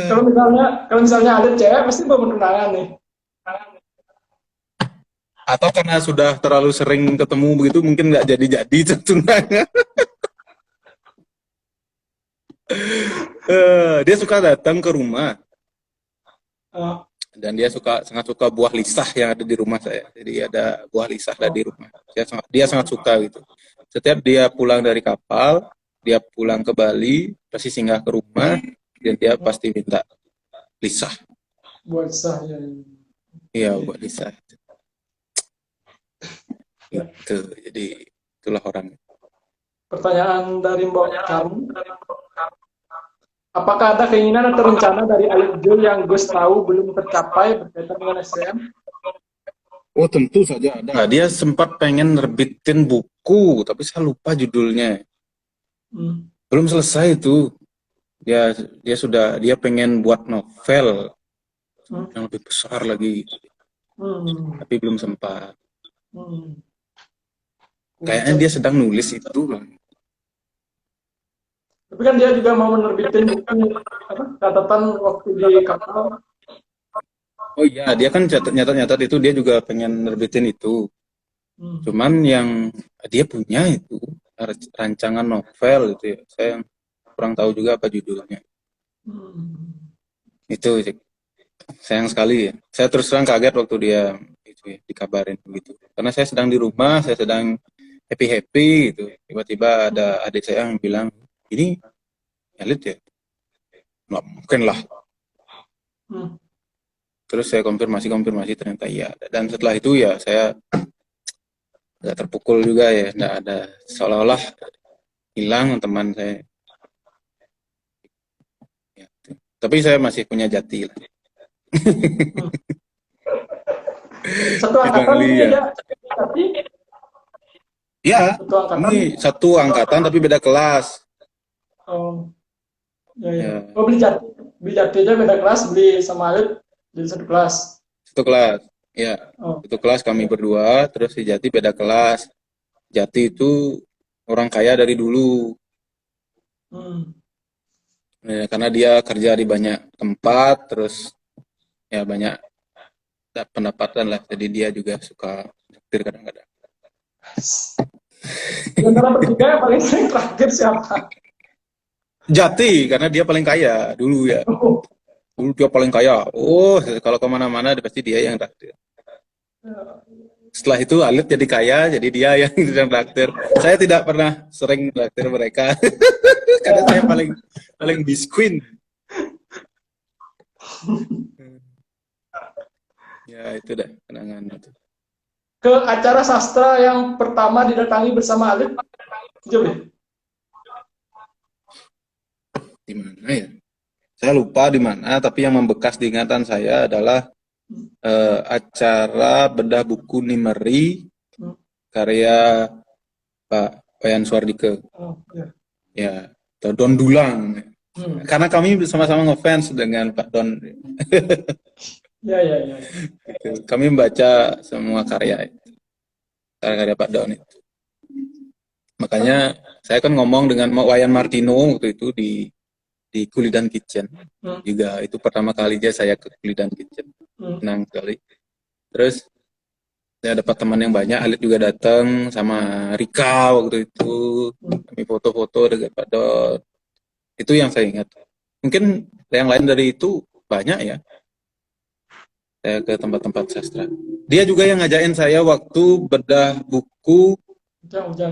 Kalau misalnya ada cewek pasti mau tunangan nih. Atau karena sudah terlalu sering ketemu begitu mungkin nggak jadi-jadi tunangan. Dia suka datang ke rumah dan dia sangat suka buah lisah yang ada di rumah saya. Jadi ada buah lisah ada di rumah. Dia sangat suka gitu. Setiap dia pulang dari kapal, dia pulang ke Bali pasti singgah ke rumah dan dia pasti minta lisah. Buat sah ya. Iya, Oke. buat lisah. Ya. Itu. Jadi itulah orang. Pertanyaan dari Mbok Kamu. Apakah ada keinginan atau rencana dari Alif Jul yang Gus tahu belum tercapai berkaitan dengan STM? Oh, tentu saja ada. Nah, dia sempat pengen nerbitin buku, tapi saya lupa judulnya. Hmm. Belum selesai itu. Dia pengen buat novel Hmm. yang lebih besar lagi, Hmm. tapi belum sempat. Hmm. Kayaknya dia sedang nulis itu, Bang. Tapi kan dia juga mau menerbitin buku apa, catatan waktu di kapal. Oh iya, dia kan nyatat-nyatat itu, dia juga pengen nerbitin itu. Hmm. Cuman yang dia punya itu rancangan novel itu ya. Saya kurang tahu juga apa judulnya. Hmm. Itu sayang sekali ya. Saya terus terang kaget waktu dia itu ya, dikabarin begitu. Karena saya sedang di rumah, saya sedang happy-happy gitu. Tiba-tiba ada adik saya yang bilang, "Ini elit ya?" Nggak mungkin lah. Hmm. Terus saya konfirmasi ternyata iya. Dan setelah itu ya saya agak terpukul juga ya, nggak ada, seolah-olah hilang teman saya. Ya. Tapi saya masih punya jati lah. Hmm. Satu Di angkatan Bangli ini ya. ya. Tapi Ya, satu angkatan. ini satu angkatan tapi beda kelas. Oh, ya ya. Ya, Oh, beli jati aja beda kelas, beli sama Alif jadi satu kelas. satu kelas. Ya, Oh. satu kelas kami berdua, terus si Jati beda kelas. Jati itu orang kaya dari dulu. Hmm. Ya, karena dia kerja di banyak tempat, terus ya banyak pendapatan lah. Jadi dia juga suka traktir kadang-kadang. Di antara bertiga yang paling sering traktir siapa? Jati, karena dia paling kaya dulu ya. Oh. Dulu dia paling kaya. Oh, kalau kemana-mana pasti dia yang traktir. Setelah itu Alif jadi kaya, jadi dia yang sedang traktir. Saya tidak pernah sering traktir mereka. Karena saya paling biskuin. Ya itu dah kenangan itu. Ke acara sastra yang pertama didatangi bersama Alif, jauh deh. Di mana ya? Saya lupa di mana, tapi yang membekas di ingatan saya adalah acara bedah buku Nimeri karya Pak Wayan Suardike. Oh, ya. Ya, atau Don Dulang. Karena kami sama-sama ngefans dengan Pak Don. Ya, ya, ya. Gitu. Kami membaca semua karya Pak Don itu. Makanya saya kan ngomong dengan Wayan Martino waktu itu di Kulidan Kitchen. Juga itu pertama kalinya saya ke Kulidan Kitchen. Senang sekali. Terus saya dapat teman yang banyak, Alit juga datang sama Rika waktu itu. Kami foto-foto dengan Pak Don. Itu yang saya ingat. Mungkin yang lain dari itu banyak ya. Saya ke tempat-tempat sastra. Dia juga yang ngajakin saya waktu bedah buku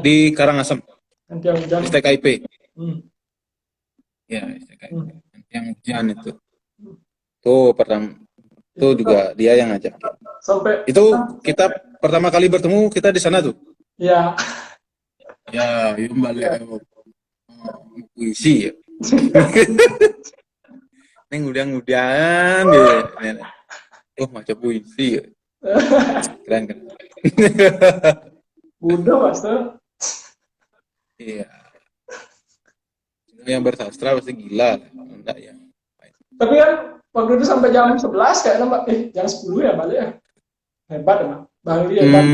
di Karangasem. Di STKIP. Ya, STKIP. Yang hujan itu. Tuh pertama. Itu juga dia yang ngajak. Sampai itu kita pertama kali bertemu kita di sana tuh. Ya. Ya, balik puisi ya. Ini ngudian gitu. Oh, macam puisi ya. Keren kan? Udah pasti. Iya. Yang bersastra pasti gila. Enggak ya. Tapi kan waktu itu sampai jam 11 kayaknya Mbak. Jam 10 ya balik ya. Hebat emang. Bangli hebat.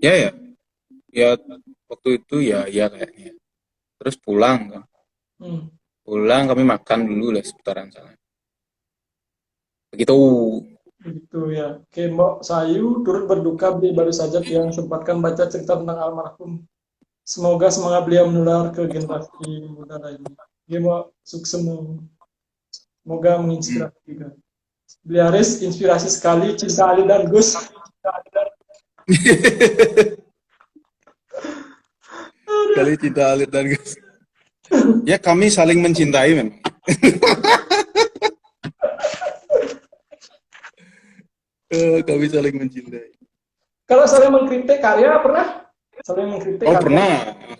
Ya. Ya waktu itu ya kayaknya. Terus pulang kan. Pulang kami makan dulu lah seputaran sana. Begitu ya. Oke, Mbok Sayu turut berduka baru saja yang sempatkan baca cerita tentang almarhum. Semoga semangat beliau menular ke generasi muda lainnya. Dia mau sukses, semoga menginspirasi juga. Beliau Aris inspirasi sekali, cinta Ali dan Gus. Kali cinta Ali dan Gus. Ya kami saling mencintai memang. Kami saling mencintai. Kalau saling mengkritik karya pernah? Saling mengkritik Oh karya? pernah,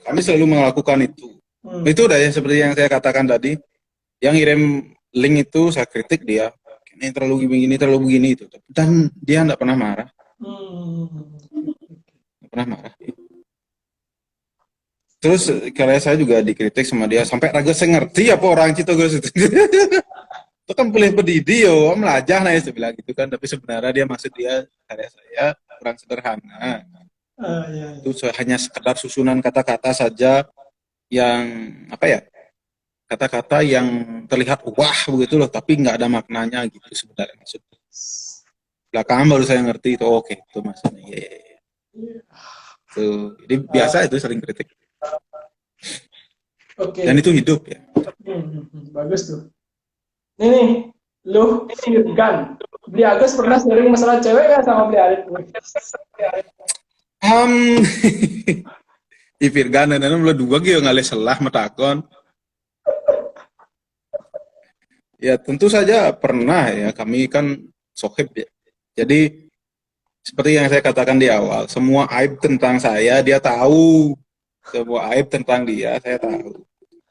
kami selalu melakukan itu. Itu udah ya seperti yang saya katakan tadi. Yang ngirim link itu saya kritik dia. Ini terlalu begini itu. Dan dia nggak pernah marah. Nggak pernah marah. Terus karya saya juga dikritik sama dia sampai raga saya ngerti apa orang itu Gus itu. Itu kan boleh berdiri yo, melajah nah ya saya bilang gitu kan. Tapi sebenarnya dia maksud dia karya saya kurang sederhana. Iya. Itu hanya sekedar susunan kata-kata saja yang apa ya? Kata-kata yang terlihat wah begitu loh, tapi nggak ada maknanya gitu sebenarnya maksudnya. Belakangan baru saya ngerti itu, oke itu maksudnya. Tuh, jadi biasa itu sering kritik. Oke. Dan itu hidup ya. Bagus tuh. Nih, lu Firgan. Beli Agus pernah sharing masalah cewek ya sama Beli Arit? Di Virgan dan mulai dua gitu ngalih selah metakon. Ya tentu saja pernah ya, kami kan sohib ya. Jadi seperti yang saya katakan di awal, semua aib tentang saya dia tahu, semua aib tentang dia saya tahu.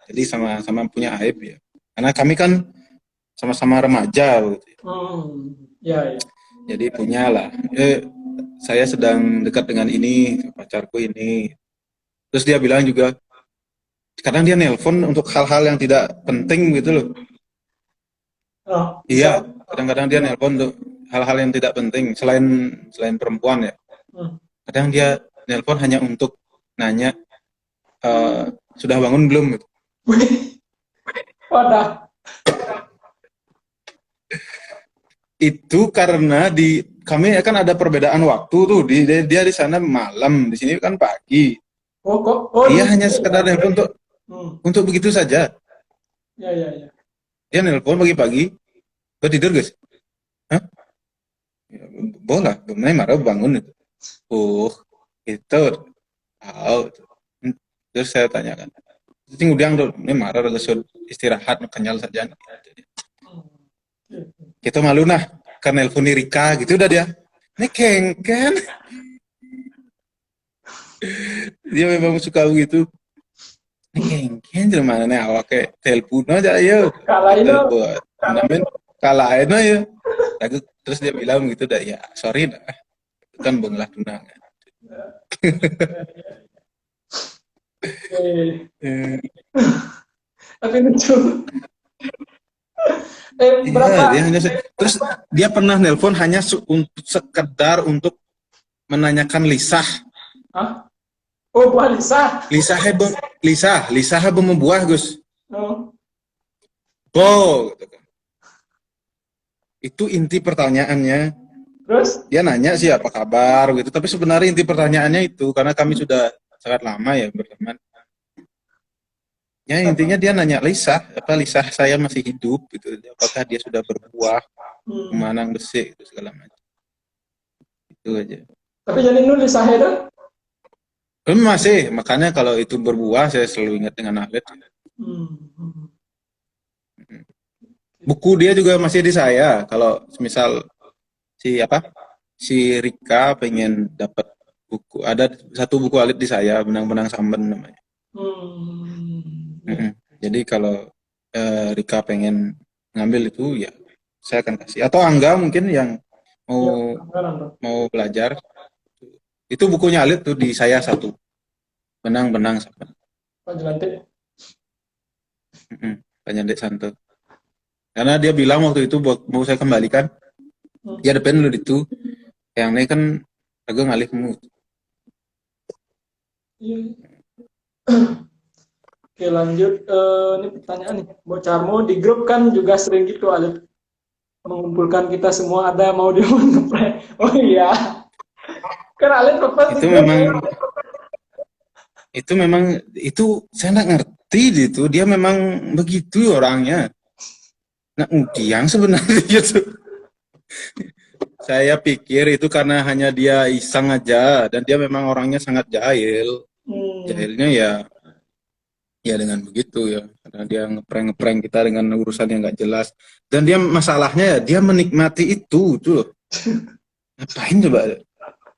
Jadi sama-sama punya aib ya. Karena kami kan sama-sama remaja gitu. Ya. Jadi punya lah. Saya sedang dekat dengan ini, pacarku ini. Terus dia bilang juga, kadang dia nelpon untuk hal-hal yang tidak penting gitu loh. Iya, kadang-kadang dia nelpon untuk hal-hal yang tidak penting selain perempuan ya. Kadang dia nelpon hanya untuk nanya sudah bangun belum gitu. Wadah. Itu karena kami kan ada perbedaan waktu tuh, dia di sana malam, di sini kan pagi. Dia hanya sekedar nelpon untuk begitu saja. Ya. Dia nelpon pagi-pagi, "Kau tidur guys?" "Hah? Ya, boleh, benar marah bangun itu." "Oh, itu." "Tahu." Terus saya tanyakan, "Tinggal udah tuh, ini marah guys, istirahat, kenyal saja." Kita malu nah, karena nelpon Rika gitu udah dia. Ini kengken. Dia memang suka begitu. Kengken dari mana nih awak kayak telepon aja ya. Kalahin lo. Namen kalahin aja. Terus dia bilang gitu dah ya sorry dah. Itu kan benglah tunangan. Tapi lucu. Iya, terus dia pernah nelpon hanya sekedar untuk menanyakan lisah. Hah? Oh, buah lisah. Lisah membuah Gus. Gitu kan. Itu inti pertanyaannya. Terus? Dia nanya sih apa kabar gitu, tapi sebenarnya inti pertanyaannya itu karena kami sudah sangat lama ya berteman. Ya intinya dia nanya lisah saya masih hidup gitu, apakah dia sudah berbuah, memanang besi itu segala macam. Itu aja. Tapi jadi nulis lisah itu? Masih, makanya kalau itu berbuah saya selalu ingat dengan Ahlet. Buku dia juga masih di saya. Kalau misal si Rika pengen dapat buku, ada satu buku Ahlet di saya, Benang-benang Samben namanya. Jadi kalau Rika pengen ngambil itu ya saya akan kasih. Atau Angga mungkin yang mau belajar. Itu bukunya Alit tuh di saya satu. Benang-benang Samben. Panjandek Santo. Karena dia bilang waktu itu mau saya kembalikan. Ya depan lu itu. Yang ini kan agak ngalih kamu. Oke lanjut, ini pertanyaan nih. Bocarmo di grup kan juga sering gitu Alit mengumpulkan kita semua, ada mau dia ngeplay. Oh iya. Kan Alit lepas itu saya nggak ngerti gitu. Dia memang begitu orangnya. Nah, udiang sebenarnya gitu. Saya pikir itu karena hanya dia iseng aja dan dia memang orangnya sangat jahil. Jahilnya ya dengan begitu ya. Karena dia ngeprank kita dengan urusan yang nggak jelas. Dan dia masalahnya ya dia menikmati itu loh. Ngapain coba?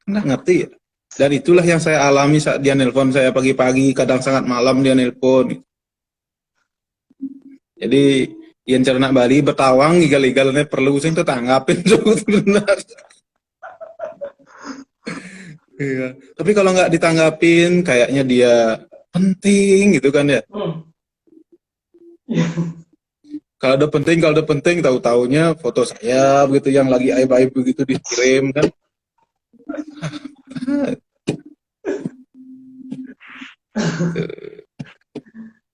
Nggak ngerti ya. Dan itulah yang saya alami saat dia nelpon saya pagi-pagi, kadang sangat malam dia nelpon. Jadi yang cernak Bali bertawang igal-igalnya perlu sing tetanggapin benar. Iya. Tapi kalau nggak ditanggapin kayaknya dia penting gitu kan ya. Kalau ada penting tahu-taunya foto saya begitu yang lagi aib-aib begitu dikirim kan.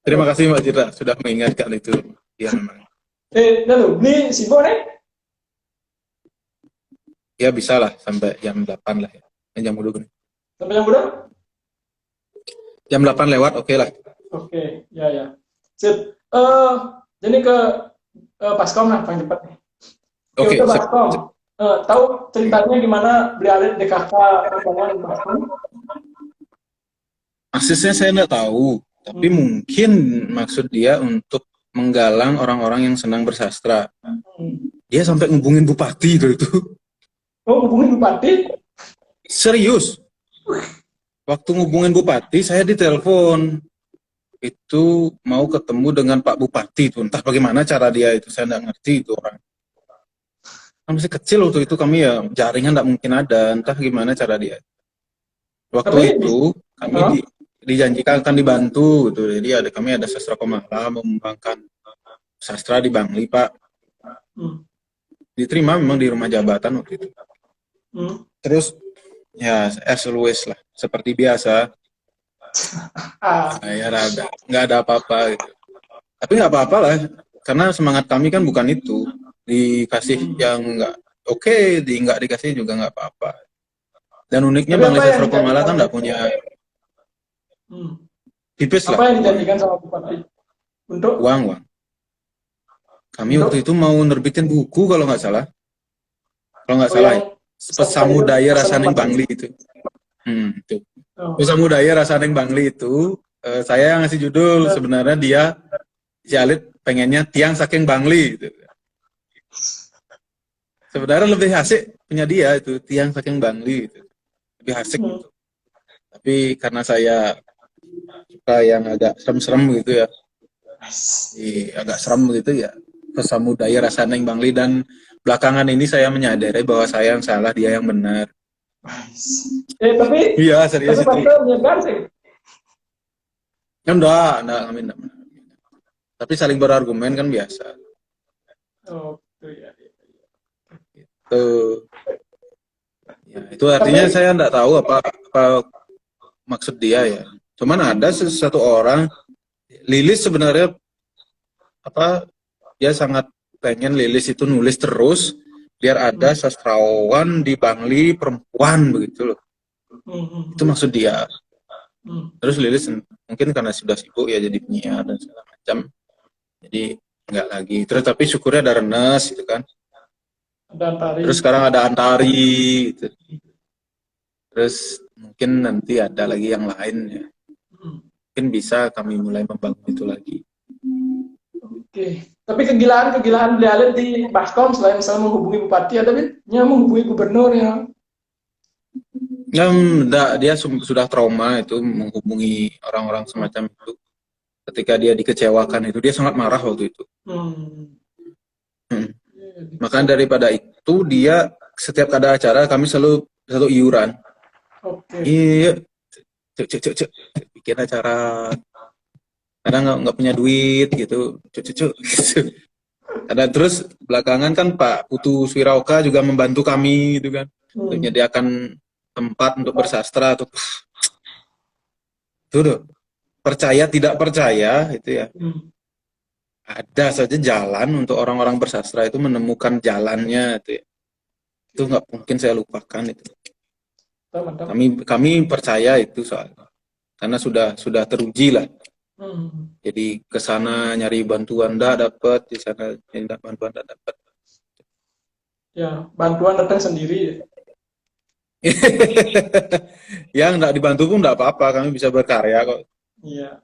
Terima kasih Mbak Citra sudah mengingatkan itu. Ya memang. Ini sibuk nih? Ya bisa lah sampai jam 8 lah ya. Jam berapa nih? Sampai jam berapa? Jam 8 lewat, oke lah. Oke, ya. Sip. Jadi ke Baskom lah paling cepat nih. Oke, Ke Baskom. Tahu ceritanya gimana beli alit DKK pertemuan Baskom? aksesnya saya nggak tahu, tapi mungkin maksud dia untuk menggalang orang-orang yang senang bersastra. Dia sampai ngubungin bupati itu. Oh, hubungin bupati? Serius. Waktu ngubungin bupati, saya ditelepon. Itu mau ketemu dengan Pak Bupati itu. Entah bagaimana cara dia itu, saya nggak ngerti itu orang. Kan masih kecil waktu itu kami ya, jaringan nggak mungkin ada. Entah gimana cara dia. Waktu itu kami dijanjikan akan dibantu gitu. Jadi kami ada sastra Komala mengembangkan sastra di Bangli, Pak. Diterima memang di rumah jabatan waktu itu. Terus ya as always lah, seperti biasa. Ya nggak ada apa-apa gitu. Tapi nggak apa-apa lah, karena semangat kami kan bukan itu. Dikasih yang nggak oke, nggak dikasih juga nggak apa-apa. Dan uniknya Bangli Sastra Komala kan nggak punya tipis lah. Apa yang dijanjikan sama bupati? Untuk uang. Kami waktu itu mau nerbitin buku kalau nggak salah. Kalau nggak salah ya. Pesamudaya Rasaning Bangli itu. Itu. Pesamudaya Rasaning Bangli itu saya yang ngasih judul, sebenarnya dia si Alit pengennya Tiang Saking Bangli gitu. Sebenarnya lebih asik punya dia itu Tiang Saking Bangli itu. Lebih asik gitu. Tapi karena saya suka yang agak serem-serem gitu ya. Agak serem gitu ya. Pesamudaya Rasaning Bangli, dan belakangan ini saya menyadari bahwa saya yang salah, dia yang benar. Tapi iya serius itu. Enggak, amin. Tapi saling berargumen kan biasa. Itu. Ya, itu artinya saya enggak tahu apa maksud dia ya. Cuman ada satu orang, Lilis sebenarnya dia sangat pengen Lilis itu nulis terus biar ada sastrawan di Bangli perempuan begitu loh. Itu maksud dia. Terus Lilis mungkin karena sudah sibuk ya jadi penyiar dan segala macam, jadi nggak lagi. Terus tapi syukurnya ada Renes gitu kan. Terus sekarang ada Antari gitu. Terus mungkin nanti ada lagi yang lain ya. Mungkin bisa kami mulai membangun itu lagi. Oke. Tapi kegilaan beli alit di Baskom selain misalnya menghubungi bupati, ada menghubungi gubernur ya? Dia sudah trauma itu menghubungi orang-orang semacam itu. Ketika dia dikecewakan itu, dia sangat marah waktu itu. Makanya daripada itu dia setiap ada acara kami selalu iuran. Iya, cek bikin acara. Kadang nggak punya duit gitu, gitu. Ada terus belakangan kan Pak Putu Swirauka juga membantu kami gitu kan, untuk menyediakan tempat untuk bersastra tuh. Tuh, percaya tidak percaya itu ya. Ada saja jalan untuk orang-orang bersastra itu menemukan jalannya itu ya. Itu nggak mungkin saya lupakan itu. Kami percaya itu soalnya karena sudah teruji lah. Jadi ke sana nyari bantuan dapat, di sana nyari bantuan dapat. Ya, bantuan datang sendiri. Yang nggak dibantu pun nggak apa-apa, kami bisa berkarya kok. Iya.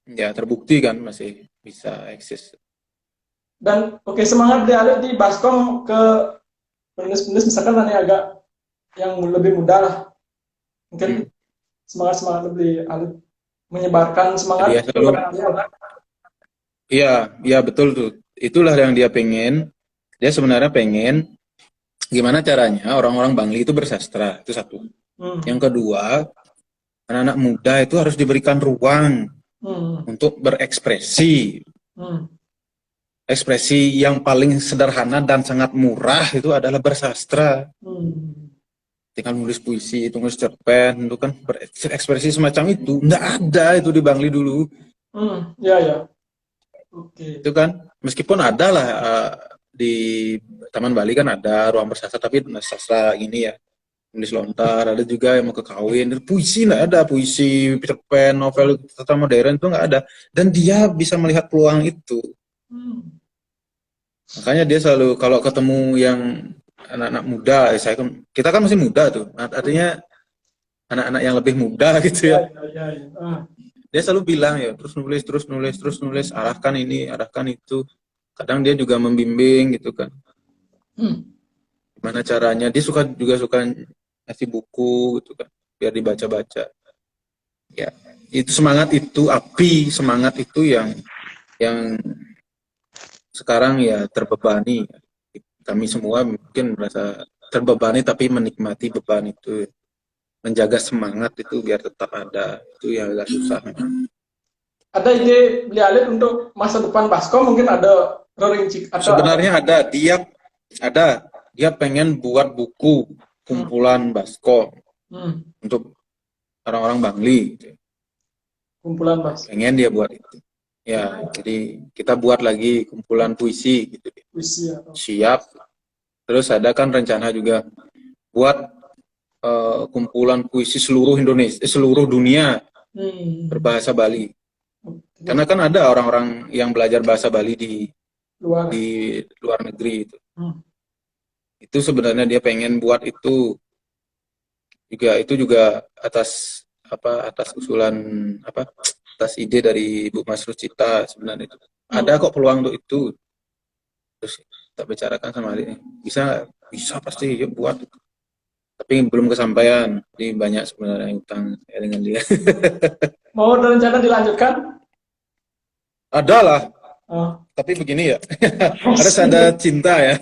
Ya terbukti kan masih bisa eksis. Dan semangat beli alit di Baskom ke penulis-penulis misalkan nanti agak yang lebih muda lah, mungkin semangat lebih menyebarkan semangat Dia selalu, iya, iya betul tuh. Itulah yang dia pengen. Dia sebenarnya pengen gimana caranya orang-orang Bangli itu bersastra, itu satu. Yang kedua, anak-anak muda itu harus diberikan ruang untuk berekspresi. Ekspresi yang paling sederhana dan sangat murah itu adalah bersastra. Tinggal nulis puisi, nulis cerpen, itu kan berekspresi semacam itu. Nggak ada itu di Bangli dulu. Ya. Itu kan, meskipun ada lah di Taman Bali kan ada ruang bersastra, tapi sastra ini ya, nulis lontar, ada juga yang mau ke kawin. Puisi nggak ada, puisi, cerpen, novel, sastra modern itu nggak ada. Dan dia bisa melihat peluang itu. Makanya dia selalu kalau ketemu yang anak-anak muda, kita kan masih muda tuh, artinya anak-anak yang lebih muda gitu ya. Dia selalu bilang ya, terus nulis, arahkan ini, arahkan itu. Kadang dia juga membimbing gitu kan. Gimana caranya? Dia juga suka ngasih buku gitu kan, biar dibaca-baca. Ya, itu semangat itu, api semangat itu yang sekarang ya terbebani. Kami semua mungkin merasa terbebani tapi menikmati beban itu. Menjaga semangat itu biar tetap ada, itu yang agak susah. Ada ide beli alit untuk masa depan Baskom, mungkin ada rincik atau sebenarnya dia pengen buat buku kumpulan Baskom untuk orang-orang Bangli. kumpulan Baskom. Pengen dia buat itu. Ya, jadi kita buat lagi kumpulan puisi gitu. Puisi Siap. Terus ada kan rencana juga buat kumpulan puisi seluruh Indonesia, seluruh dunia berbahasa Bali. Karena kan ada orang-orang yang belajar bahasa Bali di luar negeri itu. Itu sebenarnya dia pengen buat itu juga atas usulan atas ide dari Bu Mas Rucita sebenarnya itu. Ada kok peluang untuk itu. Terus kita bicarakan sama dia, bisa pasti yuk buat. Tapi belum kesampaian. Jadi banyak sebenarnya utang dengan dia. Mau ada rencana dilanjutkan? Ada lah. Tapi begini ya. Harus ada cinta ya.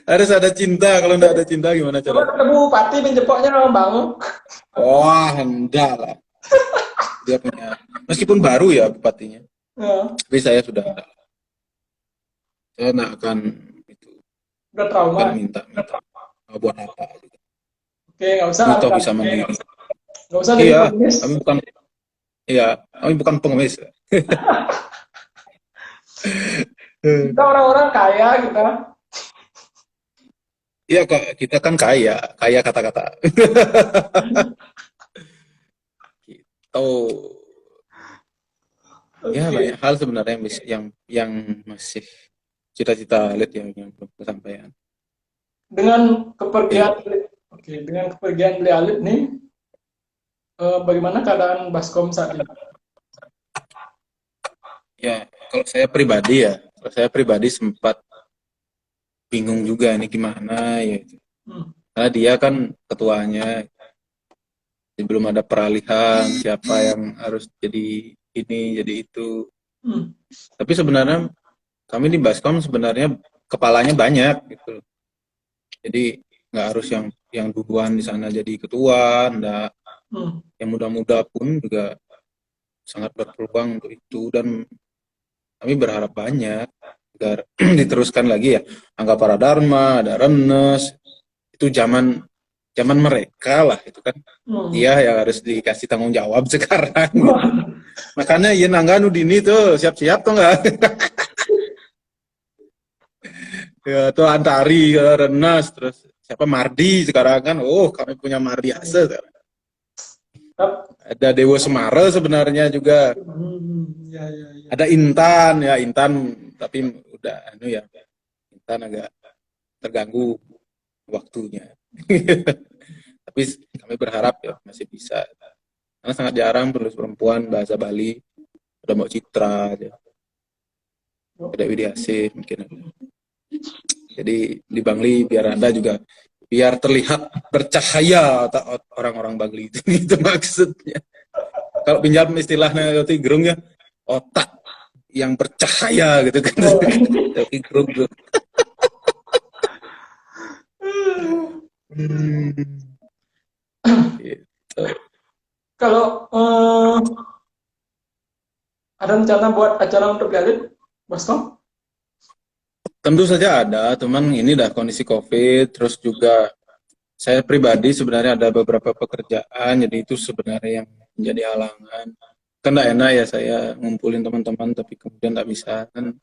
Harus ada cinta. Kalau enggak ada cinta gimana Coba caranya? ketemu Bupati menjepoknya bangun. Wah, enggak lah. Dia punya, meskipun baru ya bupatinya. Tapi saya sudah akan itu. Udah trauma. Kan minta buat apa gitu. Oke, nggak usah. Atau bisa mandiri. Nggak usah Iya, pengemis. kami bukan pengemis. Kita orang-orang kaya kita. Iya, kita kan kaya kata-kata. Gitu. Ya, banyak hal sebenarnya yang masih cita-cita lihat yang belum kesampaian. Dengan kepergian Beli Alit nih, bagaimana keadaan Baskom saat ini? Ya, kalau saya pribadi sempat bingung juga ini gimana ya. Karena dia kan ketuanya, belum ada peralihan siapa yang harus jadi ini jadi itu. Tapi sebenarnya kami di Baskom sebenarnya kepalanya banyak gitu. Jadi nggak harus yang duluan di sana jadi ketua, enggak. Yang muda-muda pun juga sangat berpeluang untuk itu, dan kami berharap banyak agar diteruskan lagi ya. Angga Paradharma, ada Renes, itu zaman mereka lah itu kan. Dia yang harus dikasih tanggung jawab sekarang. Makanya ya Nangga Nudini tuh siap-siap tuh nggak? Ya tuh Antari, Renas, terus siapa Mardi sekarang kan. Oh, kami punya Mardi Ase sekarang. Ada Dewa Semara sebenarnya juga. Ya. Ada Intan tapi udah Intan agak terganggu waktunya. Tapi kami berharap ya masih bisa. Karena sangat jarang penulis perempuan bahasa Bali. Ada Mbak Citra aja. Ada Widya Asih mungkin ada. Jadi di Bangli biar Anda juga biar terlihat bercahaya otak orang-orang Bangli itu, itu maksudnya. Kalau pinjam istilahnya Rocky Gerung ya, otak yang bercahaya gitu kan. Rocky Gerung tuh. Gitu. Kalau ada rencana buat acara untuk Galit, Baskom? Tentu saja ada, teman ini dah kondisi COVID, terus juga saya pribadi sebenarnya ada beberapa pekerjaan, jadi itu sebenarnya yang menjadi halangan. Kan nggak enak ya saya ngumpulin teman-teman, tapi kemudian nggak bisa kan.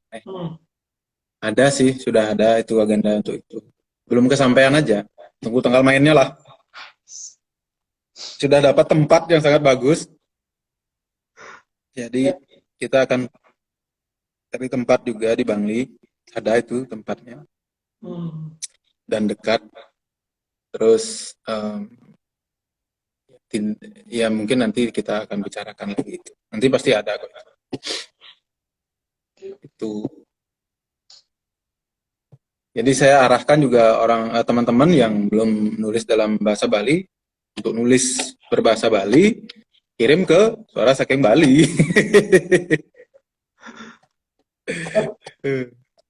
Ada sih, sudah ada itu agenda untuk itu. Belum kesampaian aja, tunggu tanggal mainnya lah. Sudah dapat tempat yang sangat bagus, jadi kita akan cari tempat juga di Bangli. Ada itu tempatnya dan dekat. Terus ya mungkin nanti kita akan bicarakan lagi itu. Nanti pasti ada kok. Itu. Jadi saya arahkan juga teman-teman yang belum nulis dalam bahasa Bali untuk nulis berbahasa Bali, kirim ke Suara Saking Bali.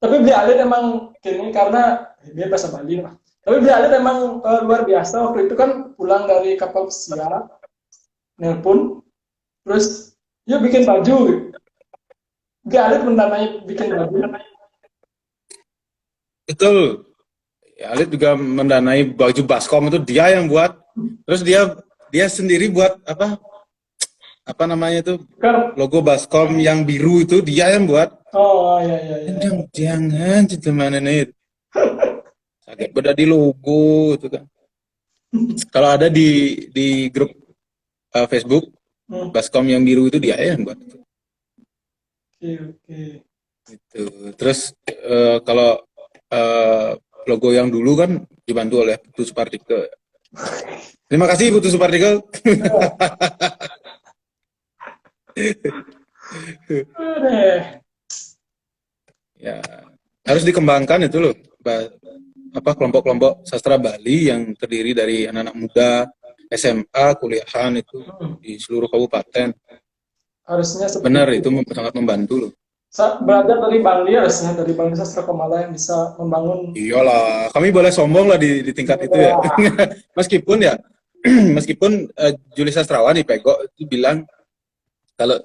Tapi Beli Alit emang kini karena dia bahasa Bali lah. Tapi Beli Alit emang luar biasa waktu itu kan pulang dari kapal pesiar, nelpon, terus yuk bikin baju. Beli Alit mendanai bikin baju. Betul. Ya, Alit juga mendanai baju baskom itu dia yang buat. Terus dia sendiri buat apa namanya itu logo baskom yang biru itu dia yang buat. Oh iya. Jangan teman ini. Sakit beda di logo itu kan. Kalau ada di grup Facebook baskom yang biru itu dia yang buat. Oke. Gitu. Terus kalau logo yang dulu kan dibantu oleh Putu Supartikel. Terima kasih Putu Supartikel. Ya, harus dikembangkan itu loh. Kelompok-kelompok sastra Bali yang terdiri dari anak-anak muda, SMA, kuliahan itu di seluruh kabupaten. Harusnya benar itu sangat membantu loh. Belajar dari Bangli harusnya, dari Bangli Sastra Komala yang bisa membangun. Iyalah, kami boleh sombong lah di tingkat itu ya. meskipun Juli Sastrawan di Pego itu bilang kalau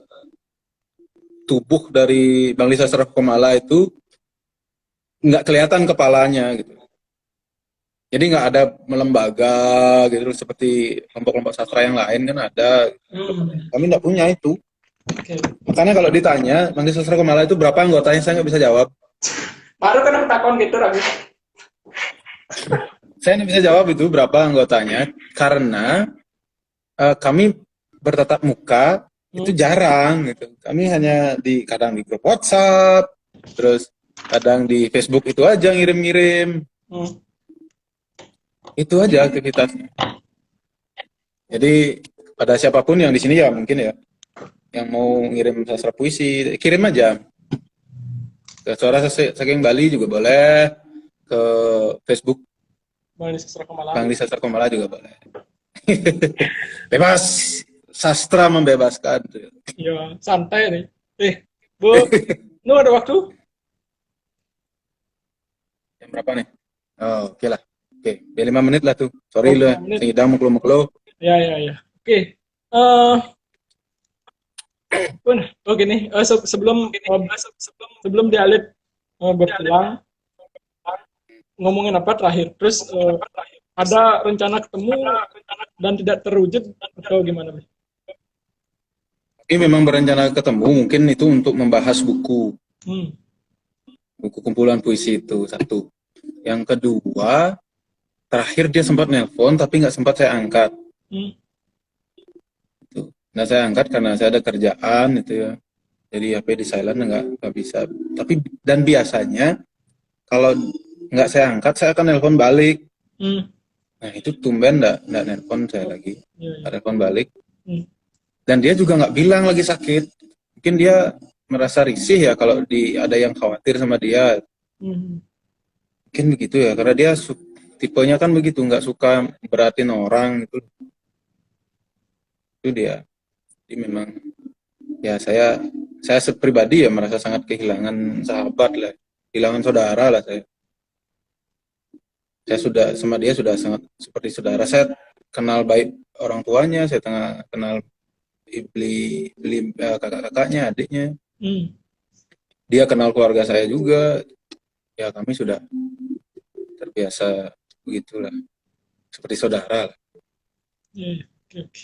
tubuh dari Bangli Sastra Komala itu nggak kelihatan kepalanya gitu. Jadi nggak ada melembaga gitu seperti kelompok-kelompok sastra yang lain kan ada. Kami nggak punya itu. Okay. Makanya kalau ditanya Bangli Sastra Komala itu berapa anggotanya, saya nggak bisa jawab. Baru kan takon gitu lagi. Saya nggak bisa jawab itu berapa anggotanya karena kami bertatap muka itu jarang gitu. Kami hanya kadang di grup WhatsApp, terus kadang di Facebook itu aja ngirim-ngirim. Itu aja aktivitasnya. Jadi pada siapapun yang di sini ya mungkin ya yang mau ngirim sastra puisi, kirim aja. Ke Suara Saking Bali juga boleh, ke Facebook Bangli Sastra Komala juga boleh. Bebas, sastra membebaskan. Iya, santai nih. Bu, lu ada waktu? Jam berapa nih? Oh, oke lah. Oke, biar 5 menit lah tuh. Sorry lu, ngidam muklo-muklo. Ya. Oke. Gini, sebelum di Alit berpulang, ngomongin apa terakhir? Terus ada rencana ketemu dan tidak terwujud atau gimana? Ini memang berencana ketemu, mungkin itu untuk membahas buku. Buku kumpulan puisi itu, satu. Yang kedua, terakhir dia sempat nelpon tapi nggak sempat saya angkat. Nah saya angkat karena saya ada kerjaan itu ya, jadi HP di silent nggak bisa. Tapi dan biasanya kalau nggak saya angkat saya akan nelpon balik. Nah itu tumben nggak nelpon saya lagi, nelpon balik. Dan dia juga nggak bilang lagi sakit. Mungkin dia merasa risih ya kalau ada yang khawatir sama dia. Mungkin Mungkin begitu ya, karena dia tipenya kan begitu, nggak suka beratin orang gitu. Itu dia. Jadi memang ya saya pribadi ya merasa sangat kehilangan sahabat lah, kehilangan saudara lah saya. Saya sudah sama dia sudah sangat seperti saudara. Saya kenal baik orang tuanya, saya kenal kakak-kakaknya, adiknya. Dia kenal keluarga saya juga. Ya kami sudah terbiasa begitulah, seperti saudara lah.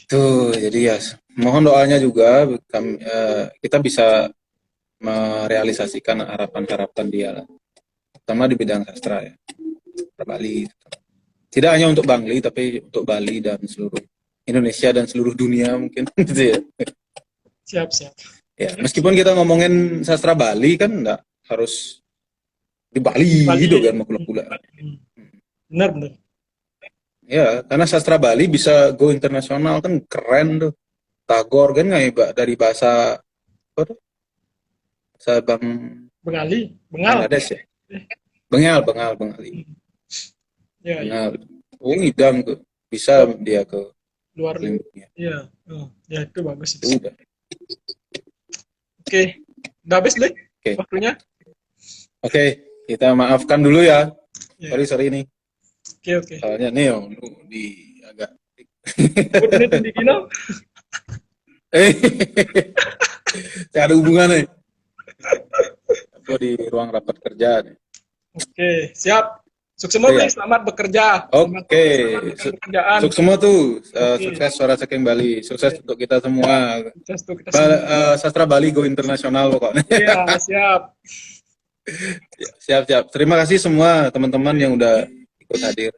Tuh, jadi ya mohon doanya juga kita bisa merealisasikan harapan-harapan dia lah, terutama di bidang sastra ya, Bali. Tidak hanya untuk Bangli, tapi untuk Bali dan seluruh Indonesia dan seluruh dunia mungkin. Gitu ya. Siap. Ya, meskipun kita ngomongin sastra Bali kan nggak harus di Bali gitu kan makula-kula. Benar. Ya, karena sastra Bali bisa go internasional kan keren tuh. Tagore kan nggak dari bahasa apa tuh? Bahasa Bangladesh ya. Bengali. Ya. Oh, ngidam tuh. Bisa dia ke luar dunia. Iya. Ya itu bagus itu. Udah. Oke. Udah habis, Lek? Waktunya? Oke, kita maafkan dulu ya. Yeah. Sorry nih. Oke. Soalnya nih di agak Ini tinggi Tidak ada hubungannya. Aku di ruang rapat kerja nih. Oke, siap. Sukses semua, ya. Selamat bekerja. Oke. Sukses semua tuh. Sukses Suara Saking Bali. Sukses untuk kita semua. Sukses untuk kita semua. Sastra Bali go internasional pokoknya. Iya, siap. Siap. Terima kasih semua teman-teman yang udah ikut hadir.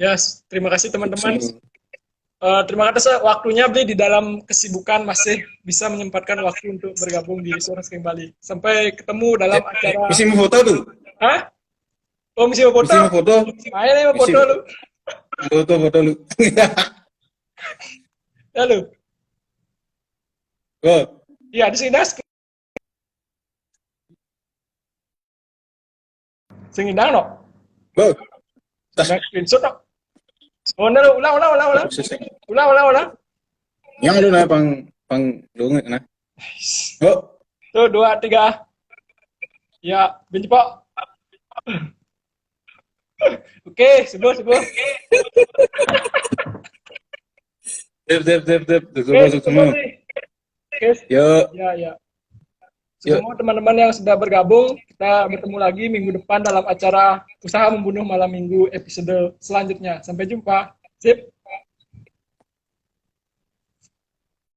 Yes, terima kasih teman-teman. Terima kasih waktunya, Bli, di dalam kesibukan masih bisa menyempatkan waktu untuk bergabung di Suara Saking Bali. Sampai ketemu dalam acara. Misi mau foto tuh. Hah? Oh, misi mau foto? Misi mau foto. Ayo nih mau foto lu. Foto lu. Ya lu. Go. Iya, di sini das. Sing indang no. Go. Tas screenshot no. Oh, nah, ulang. Yang lu na pang dungit na. Go. Tuh, 2, 3. Ya, benci Pak. Oke, sebuah. Dep. Semua. Yuk. Ya. Semua teman-teman yang sudah bergabung, kita bertemu lagi minggu depan dalam acara Usaha Membunuh Malam Minggu episode selanjutnya. Sampai jumpa. Sip.